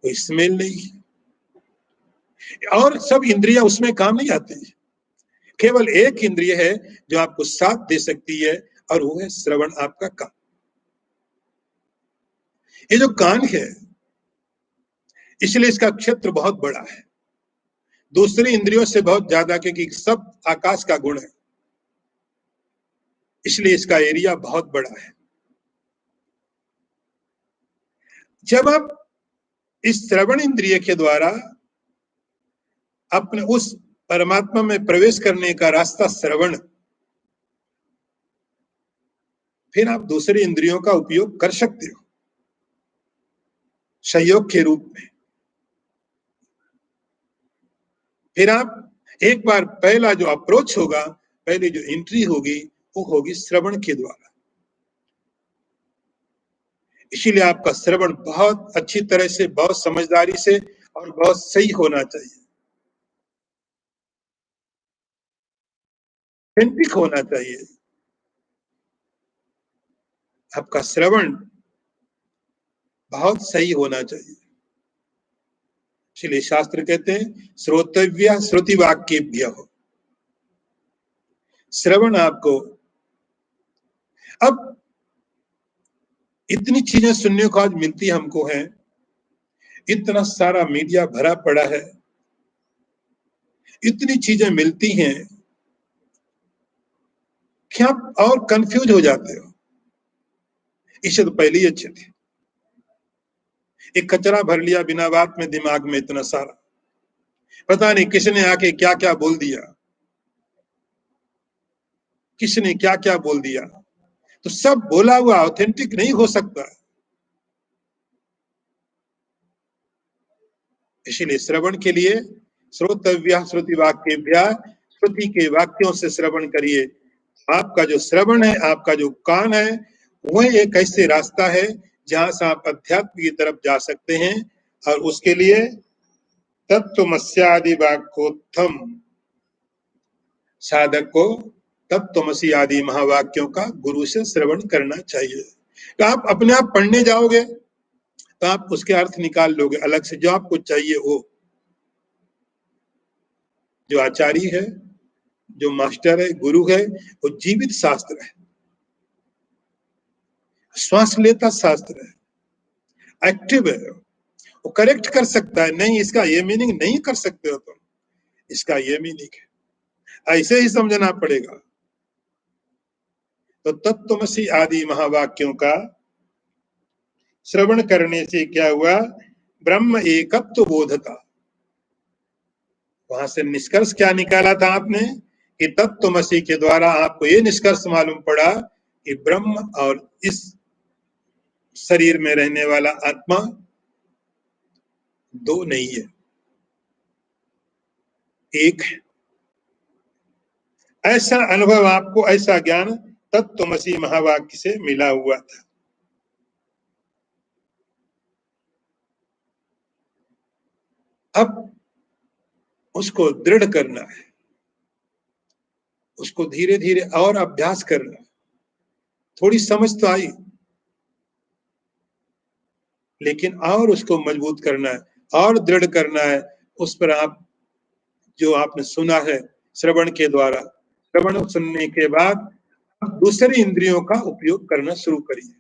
कोई स्मेल नहीं है, और सब इंद्रियां उसमें काम नहीं आती। केवल एक इंद्रिय है जो आपको साथ दे सकती है, और वो है श्रवण, आपका कान। ये जो कान है, इसलिए इसका क्षेत्र बहुत बड़ा है, दूसरी इंद्रियों से बहुत ज्यादा, क्योंकि सब आकाश का गुण है, इसलिए इसका एरिया बहुत बड़ा है। जब आप इस श्रवण इंद्रिय के द्वारा अपने उस परमात्मा में प्रवेश करने का रास्ता श्रवण, फिर आप दूसरी इंद्रियों का उपयोग कर सकते हो सहयोग के रूप में। फिर आप एक बार पहला जो अप्रोच होगा, पहले जो एंट्री होगी, वो होगी श्रवण के द्वारा। इसीलिए आपका श्रवण बहुत अच्छी तरह से, बहुत समझदारी से और बहुत सही होना चाहिए, ऑथेंटिक होना चाहिए। आपका श्रवण बहुत सही होना चाहिए। इसलिए शास्त्र कहते हैं श्रोतव्य श्रुति वाक्येभ्य, श्रवण आपको। अब इतनी चीजें सुनने को आज मिलती हमको है, इतना सारा मीडिया भरा पड़ा है, इतनी चीजें मिलती हैं कि आप और कंफ्यूज हो जाते हो। इससे तो पहले ही अच्छे थे। एक कचरा भर लिया बिना बात में दिमाग में, इतना सारा, पता नहीं किसने आके क्या क्या बोल दिया, किसने क्या क्या बोल दिया। तो सब बोला हुआ ऑथेंटिक नहीं हो सकता। इसीलिए श्रवण के लिए श्रोतव्य श्रुति वाक्येभ्यः, श्रुति के वाक्यों से श्रवण करिए। आपका जो श्रवण है, आपका जो कान है, वह एक ऐसे रास्ता है जहां से आप अध्यात्म की तरफ जा सकते हैं। और उसके लिए तत्त्वमस्यादि वाक्योत्थम, साधक को तत्त्वमसि आदि महावाक्यों का गुरु से श्रवण करना चाहिए। तो आप अपने आप पढ़ने जाओगे तो आप उसके अर्थ निकाल लोगे अलग से, जो आपको चाहिए वो। जो आचार्य है, जो मास्टर है, गुरु है, वो जीवित शास्त्र है, श्वास लेता शास्त्र है, एक्टिव है, वो करेक्ट कर सकता है। नहीं, इसका ये मीनिंग नहीं कर सकते हो तुम, इसका ये मीनिंग है, ऐसे ही समझना पड़ेगा। तो तत्त्वमसि आदि महावाक्यों का श्रवण करने से क्या हुआ? ब्रह्म एकत्व बोधता। वहां से निष्कर्ष क्या निकाला था आपने कि तत्त्वमसि के द्वारा आपको ये निष्कर्ष मालूम पड़ा कि ब्रह्म और इस शरीर में रहने वाला आत्मा दो नहीं है, एक है। ऐसा अनुभव आपको, ऐसा ज्ञान तत्त्वमसि महावाक्य से मिला हुआ था। अब उसको दृढ़ करना है, उसको धीरे धीरे और अभ्यास करना है। थोड़ी समझ तो आई, लेकिन और उसको मजबूत करना है और दृढ़ करना है। उस पर आप जो आपने सुना है श्रवण के द्वारा, श्रवण सुनने के बाद आप दूसरी इंद्रियों का उपयोग करना शुरू करिए।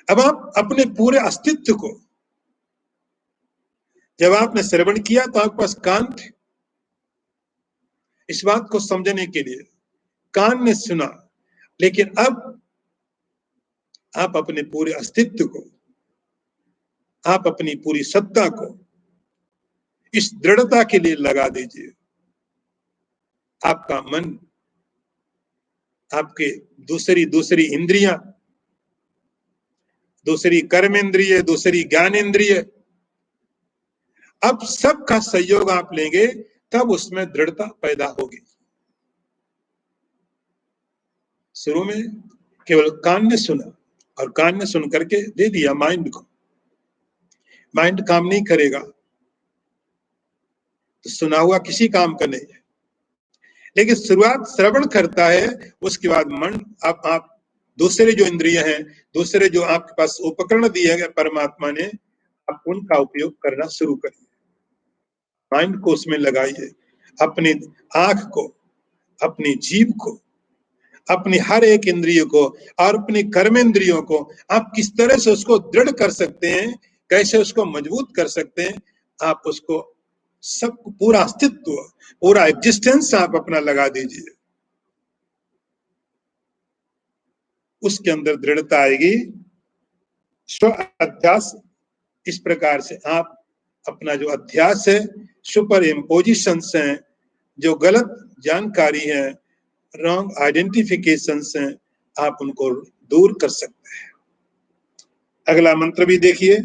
अब आप अपने पूरे अस्तित्व को, जब आपने श्रवण किया तो आपके पास कान थे इस बात को समझने के लिए, कान ने सुना, लेकिन अब आप अपने पूरे अस्तित्व को, आप अपनी पूरी सत्ता को इस दृढ़ता के लिए लगा दीजिए। आपका मन, आपके दूसरी इंद्रियां, दूसरी कर्म इंद्रिय, दूसरी ज्ञान इंद्रिय, अब सबका सहयोग आप लेंगे तब उसमें दृढ़ता पैदा होगी। शुरू में केवल कान ने सुना और कान ने सुन करके दे दिया माइंड को, माइंड काम नहीं करेगा तो सुना हुआ किसी काम का नहीं है। लेकिन शुरुआत श्रवण करता है, उसके बाद मन, आप दूसरे जो इंद्रिय हैं, दूसरे जो आपके पास उपकरण दिए गए परमात्मा ने, आप उनका उपयोग करना शुरू करिए। माइंड को उसमें लगाइए, अपनी आंख को, अपनी जीभ को, अपनी हर एक इंद्रिय को और अपनी कर्मेंद्रियों को आप किस तरह से उसको दृढ़ कर सकते हैं, कैसे उसको मजबूत कर सकते हैं, आप उसको सब पूरा अस्तित्व, पूरा एग्जिस्टेंस आप अपना लगा दीजिए। उसके अंदर दृढ़ता आएगी। स्व अध्यास, इस प्रकार से आप अपना जो अध्यास है, सुपर इम्पोजिशंस हैं, जो गलत जानकारी है, रॉन्ग आइडेंटिफिकेशंस हैं, आप उनको दूर कर सकते हैं। अगला मंत्र भी देखिए।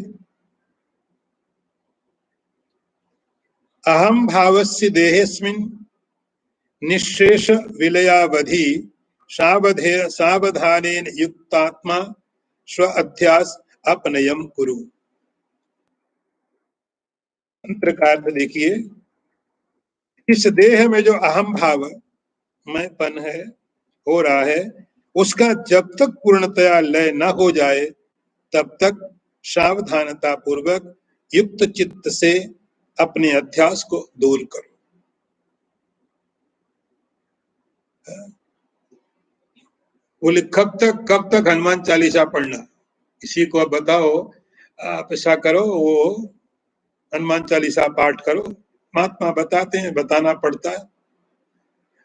अहम भावस्य देहेस्मिन् निःशेष विलयावधि सावधानेन युक्तात्मा स्व अध्यास अपनयम कुरु। मंत्र का अर्थ देखिए। इस देह में जो अहम भाव, मैंपन है, हो रहा है, उसका जब तक पूर्णतया लय न हो जाए तब तक सावधानता पूर्वक युक्त चित्त से अपने अध्यास को दूर करो। बोले कब तक हनुमान चालीसा पढ़ना? किसी को अब बताओ, आप ऐसा करो, वो हनुमान चालीसा पाठ करो। महात्मा बताते हैं, बताना पड़ता है।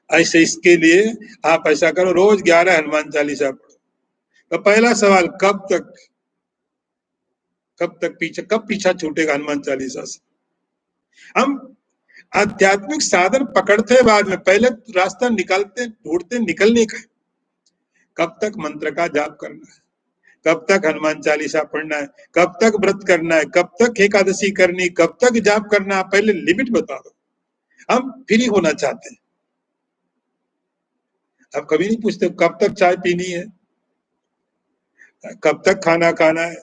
ऐसे इसके लिए आप ऐसा करो, रोज 11 हनुमान चालीसा पढ़ो। तो पहला सवाल, कब तक पीछा छूटेगा हनुमान चालीसा से? हम आध्यात्मिक साधन पकड़ते बाद में, पहले रास्ता ढूंढते निकलने का। कब तक मंत्र का जाप करना है, कब तक हनुमान चालीसा पढ़ना है, कब तक व्रत करना है, कब तक एकादशी करनी, कब तक जाप करना है, पहले लिमिट बता दो। हम फ्री होना चाहते हैं। आप कभी नहीं पूछते कब तक चाय पीनी है, कब तक खाना खाना है,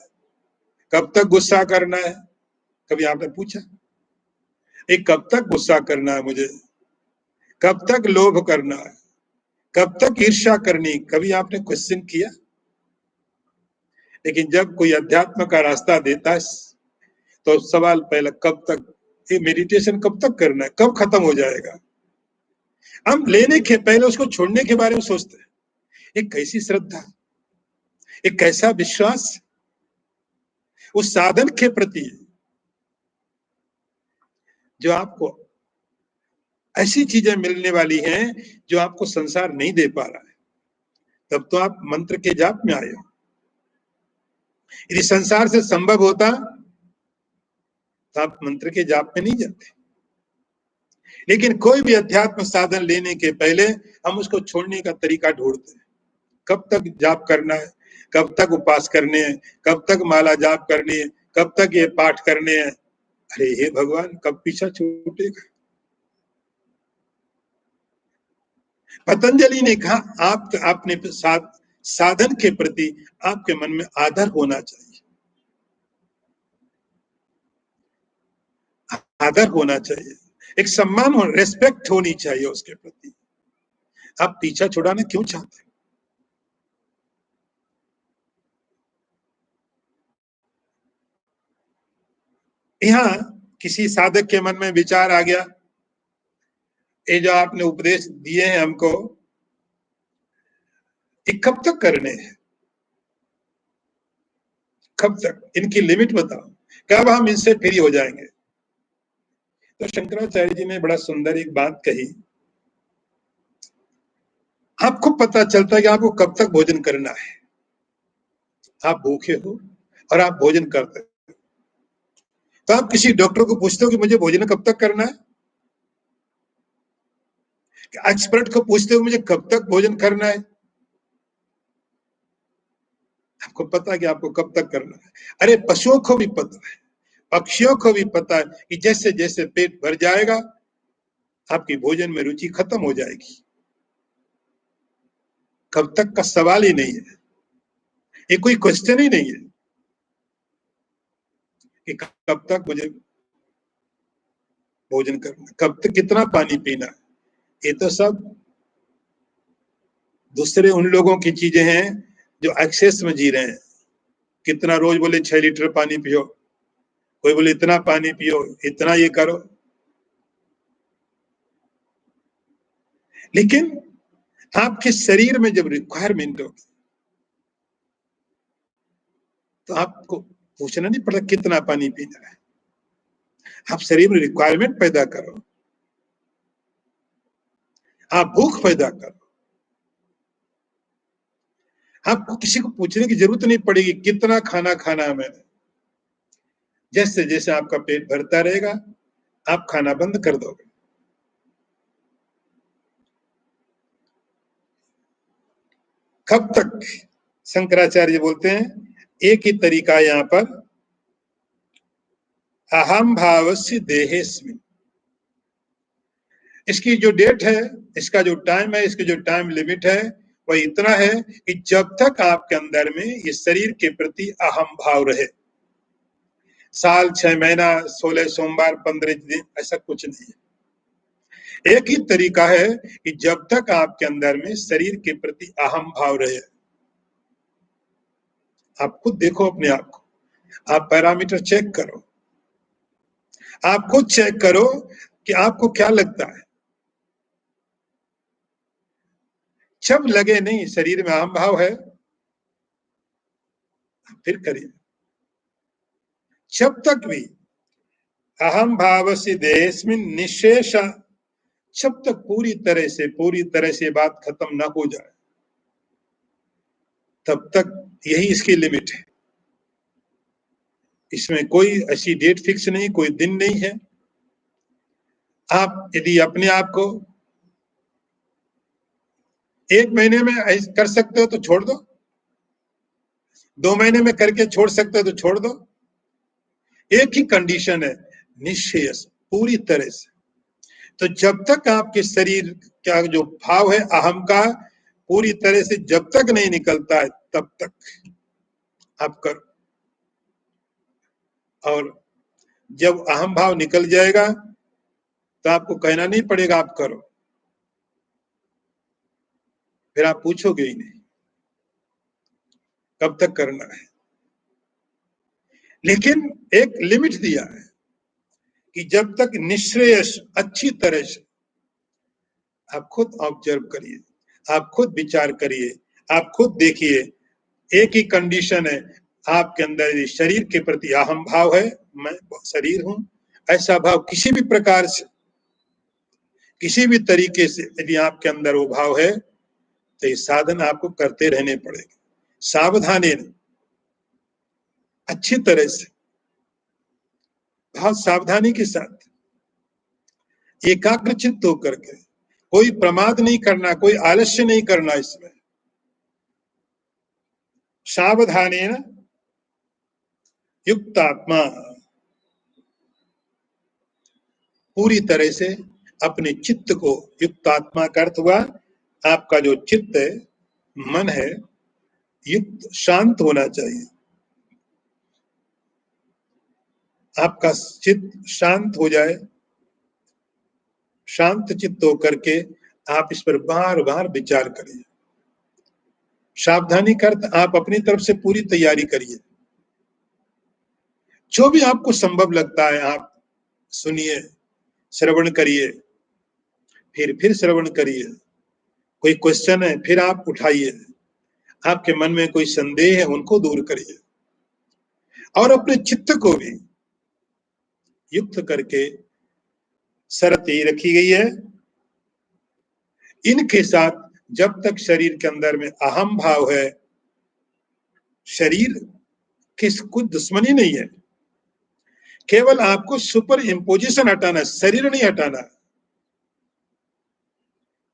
कब तक गुस्सा करना है? कभी आपने पूछा? कब तक गुस्सा करना है मुझे, कब तक लोभ करना है, कब तक ईर्ष्या करनी? कभी आपने क्वेश्चन किया? लेकिन जब कोई अध्यात्म का रास्ता देता है तो सवाल पहला, कब तक? ये मेडिटेशन कब तक करना है, कब खत्म हो जाएगा? हम लेने के पहले उसको छोड़ने के बारे में सोचते हैं। एक कैसी श्रद्धा, एक कैसा विश्वास उस साधन के प्रति, जो आपको ऐसी चीजें मिलने वाली हैं जो आपको संसार नहीं दे पा रहा है। तब तो आप मंत्र के जाप में आए हो। यदि संसार से संभव होता तो आप मंत्र के जाप में नहीं जाते। लेकिन कोई भी अध्यात्म साधन लेने के पहले हम उसको छोड़ने का तरीका ढूंढते हैं। कब तक जाप करना है, कब तक उपास करने हैं, कब तक माला जाप करनी है, कब तक ये पाठ करने हैं? अरे हे भगवान, कब पीछा छूटेगा? पतंजलि ने कहा, आप अपने साधन के प्रति आपके मन में आदर होना चाहिए, आदर होना चाहिए, एक सम्मान हो, रेस्पेक्ट होनी चाहिए उसके प्रति। आप पीछा छुड़ाना क्यों चाहते हैं? यहाँ किसी साधक के मन में विचार आ गया, ये जो आपने उपदेश दिए हैं हमको, ये कब तक करने हैं, कब तक? इनकी लिमिट बताओ, कब हम इनसे फ्री हो जाएंगे? तो शंकराचार्य जी ने बड़ा सुंदर एक बात कही, आपको पता चलता है कि आपको कब तक भोजन करना है। आप भूखे हो और आप भोजन करते हो, तो आप किसी डॉक्टर को पूछते हो कि मुझे भोजन कब तक करना है? एक्सपर्ट को पूछते हो मुझे कब तक भोजन करना है? आपको पता है कि आपको कब तक करना है। अरे पशुओं को भी पता है, पक्षियों को भी पता है कि जैसे जैसे पेट भर जाएगा आपकी भोजन में रुचि खत्म हो जाएगी। कब तक का सवाल ही नहीं है, ये कोई क्वेश्चन ही नहीं है कि कब तक मुझे भोजन करना, कब तक कितना पानी पीना। ये तो सब दूसरे उन लोगों की चीजें हैं जो एक्सेस में जी रहे हैं। कितना रोज बोले 6 लीटर पानी पियो, कोई बोले इतना पानी पियो, इतना ये करो। लेकिन आपके शरीर में जब रिक्वायरमेंट होगी तो आपको पूछना नहीं पड़ता कितना पानी पीना है। आप शरीर में रिक्वायरमेंट पैदा करो, आप भूख पैदा करो। आपको किसी को पूछने की जरूरत नहीं पड़ेगी कितना खाना खाना है मैंने। जैसे जैसे आपका पेट भरता रहेगा आप खाना बंद कर दोगे। कब तक? शंकराचार्य बोलते हैं एक ही तरीका है यहाँ पर, अहम भावस्य देहेस्मिन्। इसकी जो डेट है, इसका जो टाइम है, इसकी जो टाइम लिमिट है वह इतना है कि जब तक आपके अंदर में ये शरीर के प्रति अहम भाव रहे। साल, 6 महीना, 16 सोमवार, 15 दिन, ऐसा कुछ नहीं है। एक ही तरीका है कि जब तक आपके अंदर में शरीर के प्रति अहम भाव रहे। आप खुद देखो अपने आप को, आप पैरामीटर चेक करो, आप खुद चेक करो कि आपको क्या लगता है। जब लगे नहीं शरीर में अहम भाव है, फिर करिए। जब तक भी अहम भाव से देशमिन निशेष, जब तक पूरी तरह से बात खत्म ना हो जाए, तब तक यही इसकी लिमिट है। इसमें कोई ऐसी डेट फिक्स नहीं, कोई दिन नहीं है। आप यदि अपने आप को 1 महीने में कर सकते हो तो छोड़ दो, 2 महीने में करके छोड़ सकते हो तो छोड़ दो। एक ही कंडीशन है, निश्चेष, पूरी तरह से। तो जब तक आपके शरीर का जो भाव है अहम का पूरी तरह से जब तक नहीं निकलता है, तब तक आप करो। और जब अहम भाव निकल जाएगा तो आपको कहना नहीं पड़ेगा, आप करो। फिर आप पूछोगे ही नहीं कब तक करना है। लेकिन एक लिमिट दिया है कि जब तक निश्रेयस, अच्छी तरह से आप खुद ऑब्जर्व करिए, आप खुद विचार करिए, आप खुद देखिए। एक ही कंडीशन है, आपके अंदर शरीर के प्रति अहम भाव है, मैं शरीर हूं, ऐसा भाव किसी भी प्रकार से, किसी भी तरीके से यदि आपके अंदर वो भाव है, तो ये साधन आपको करते रहने पड़ेंगे, सावधानी, अच्छी तरह से, बहुत सावधानी के साथ, एकाग्रचित्त होकर के। कोई प्रमाद नहीं करना, कोई आलस्य नहीं करना, इसमें सावधानेन युक्त आत्मा, पूरी तरह से अपने चित्त को, युक्त आत्मा का अर्थ हुआ आपका जो चित्त है, मन है, युक्त, शांत होना चाहिए। आपका चित्त शांत हो जाए, शांत चित्त होकर के आप इस पर बार बार विचार करिए। सावधानी कर आप अपनी तरफ से पूरी तैयारी करिए। जो भी आपको संभव लगता है आप सुनिए, श्रवण करिए, फिर श्रवण करिए। कोई क्वेश्चन है फिर आप उठाइए, आपके मन में कोई संदेह है उनको दूर करिए, और अपने चित्त को भी युक्त करके, शर्त यही रखी गई है, इनके साथ जब तक शरीर के अंदर में अहम भाव है, शरीर की कोई दुश्मनी नहीं है, केवल आपको सुपर इम्पोजिशन हटाना, शरीर नहीं हटाना।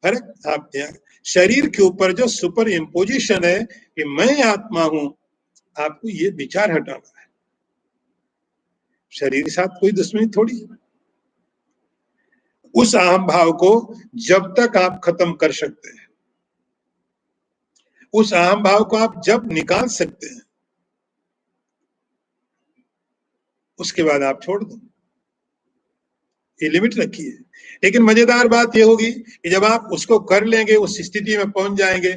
फर्क आप शरीर के ऊपर जो सुपर इम्पोजिशन है कि मैं आत्मा हूं, आपको ये विचार हटाना है। शरीर के साथ कोई दुश्मनी थोड़ी है। उस अहम भाव को जब तक आप खत्म कर सकते हैं, उस अहम भाव को आप जब निकाल सकते हैं, उसके बाद आप छोड़ दो। ये लिमिट रखिए। लेकिन मजेदार बात ये होगी कि जब आप उसको कर लेंगे, उस स्थिति में पहुंच जाएंगे,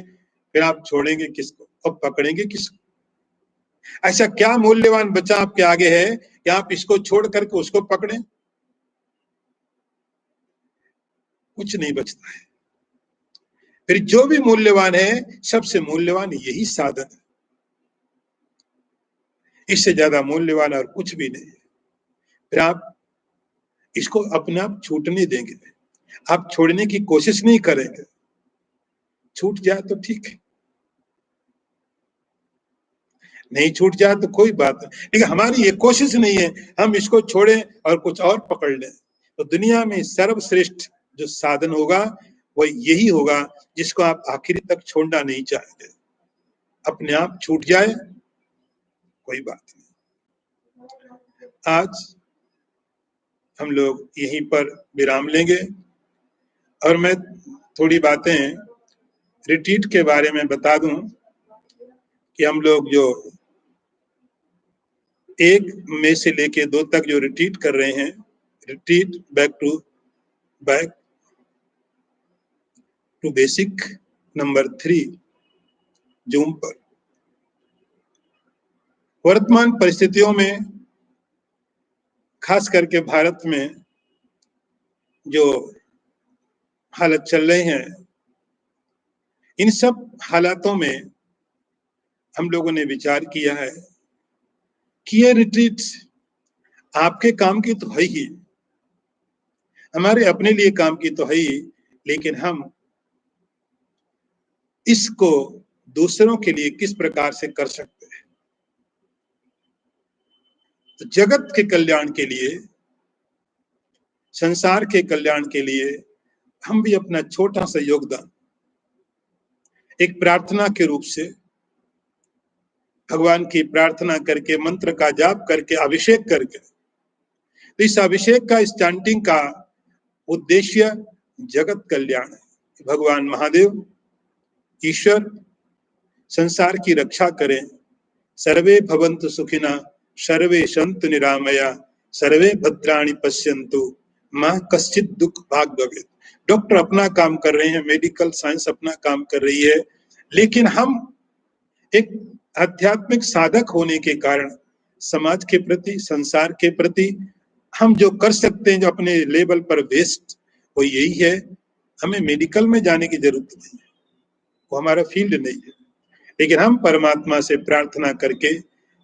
फिर आप छोड़ेंगे किसको और पकड़ेंगे किसको? ऐसा क्या मूल्यवान बच्चा आपके आगे है कि आप इसको छोड़ करके उसको पकड़ें? कुछ नहीं बचता है। फिर जो भी मूल्यवान है, सबसे मूल्यवान यही साधन है। इससे ज्यादा मूल्यवान और कुछ भी नहीं है। फिर आप इसको अपने आप छूटने देंगे, आप छोड़ने की कोशिश नहीं करेंगे। छूट जाए तो ठीक है, नहीं छूट जाए तो कोई बात नहीं, लेकिन हमारी ये कोशिश नहीं है हम इसको छोड़ें और कुछ और पकड़ लें। तो दुनिया में सर्वश्रेष्ठ जो साधन होगा वो यही होगा जिसको आप आखिरी तक छोड़ना नहीं चाहेंगे। अपने आप छूट जाए कोई बात नहीं। आज हम लोग यहीं पर विराम लेंगे, और मैं थोड़ी बातें रिट्रीट के बारे में बता दूं कि हम लोग जो 1 मई से लेके 2 तक जो रिट्रीट कर रहे हैं, retreat back to basic number 3 zoom पर, वर्तमान परिस्थितियों में खास करके भारत में जो हालत चल रहे हैं, इन सब हालातों में हम लोगों ने विचार किया है कि ये रिट्रीट आपके काम की तो है ही, हमारे अपने लिए काम की तो है ही, लेकिन हम इसको दूसरों के लिए किस प्रकार से कर सकते हैं। तो जगत के कल्याण के लिए, संसार के कल्याण के लिए हम भी अपना छोटा सा योगदान एक प्रार्थना के रूप से भगवान की प्रार्थना करके, मंत्र का जाप करके, अभिषेक करके, तो इस अभिषेक का, इस चांटिंग का उद्देश्य जगत कल्याण है। भगवान महादेव, ईश्वर संसार की रक्षा करें। सर्वे भवन्तु सुखिना, सर्वे सन्तु निरामया, सर्वे भद्राणि पश्यन्तु, मां कश्चित् दुख भाग भवेत्। डॉक्टर अपना काम कर रहे हैं, मेडिकल साइंस अपना काम कर रही है, लेकिन हम एक आध्यात्मिक साधक होने के कारण समाज के प्रति, संसार के प्रति हम जो कर सकते हैं, जो अपने लेवल पर बेस्ट, वो यही है। हमें मेडिकल में जाने की जरूरत नहीं है, वो हमारा फील्ड नहीं है, लेकिन हम परमात्मा से प्रार्थना करके,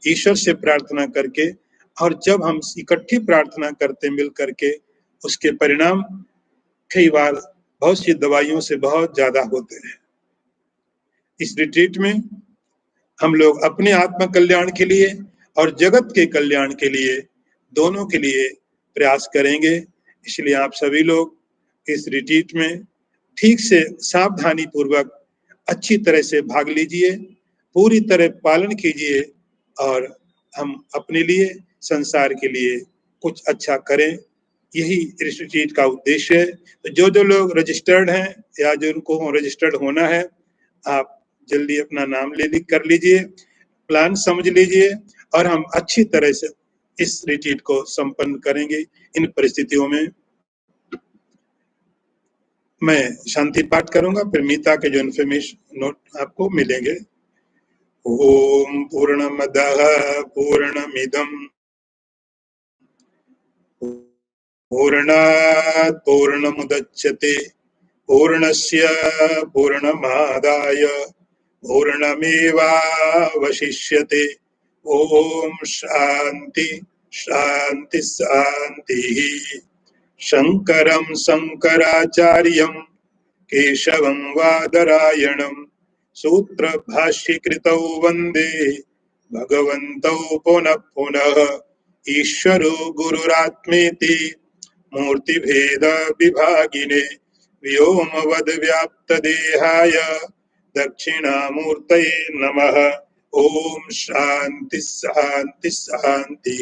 ईश्वर से प्रार्थना करके, और जब हम इकट्ठी प्रार्थना करते मिल करके, उसके परिणाम कई बार बहुत सी दवाइयों से बहुत ज्यादा होते हैं। इस रिट्रीट में हम लोग अपने आत्म कल्याण के लिए और जगत के कल्याण के लिए, दोनों के लिए प्रयास करेंगे। इसलिए आप सभी लोग इस रिट्रीट में ठीक से, सावधानी पूर्वक, अच्छी तरह से भाग लीजिए, पूरी तरह पालन कीजिए, और हम अपने लिए, संसार के लिए कुछ अच्छा करें। यही इस रिट्रीट का उद्देश्य है। तो जो लोग रजिस्टर्ड हैं या जो उनको रजिस्टर्ड होना है, आप जल्दी अपना नाम कर लीजिए, प्लान समझ लीजिए, और हम अच्छी तरह से इस रिट्रीट को संपन्न करेंगे। इन परिस्थितियों में मैं शांति पाठ करूंगा, फिर मीता के जो इन्फॉर्मेशन नोट आपको मिलेंगे। ओम पूर्णमदः पूर्णमिदं पूर्णात् पूर्णमुदच्यते पूर्णस्य पूर्णमादाय पूर्णमेवावशिष्यते। ओम शांति शांति शांतिः। शंकरं शंकराचार्यं केशवं वादरायणं सूत्रभाष्यकृतौ वन्दे भगवन्तौ पुनः पुनः। ईश्वरो गुरुरात्मेति मूर्तिभेद विभागिने व्योमवद्व्याप्तदेहाय दक्षिणामूर्तये नमः। ओम शांति शांति शांति।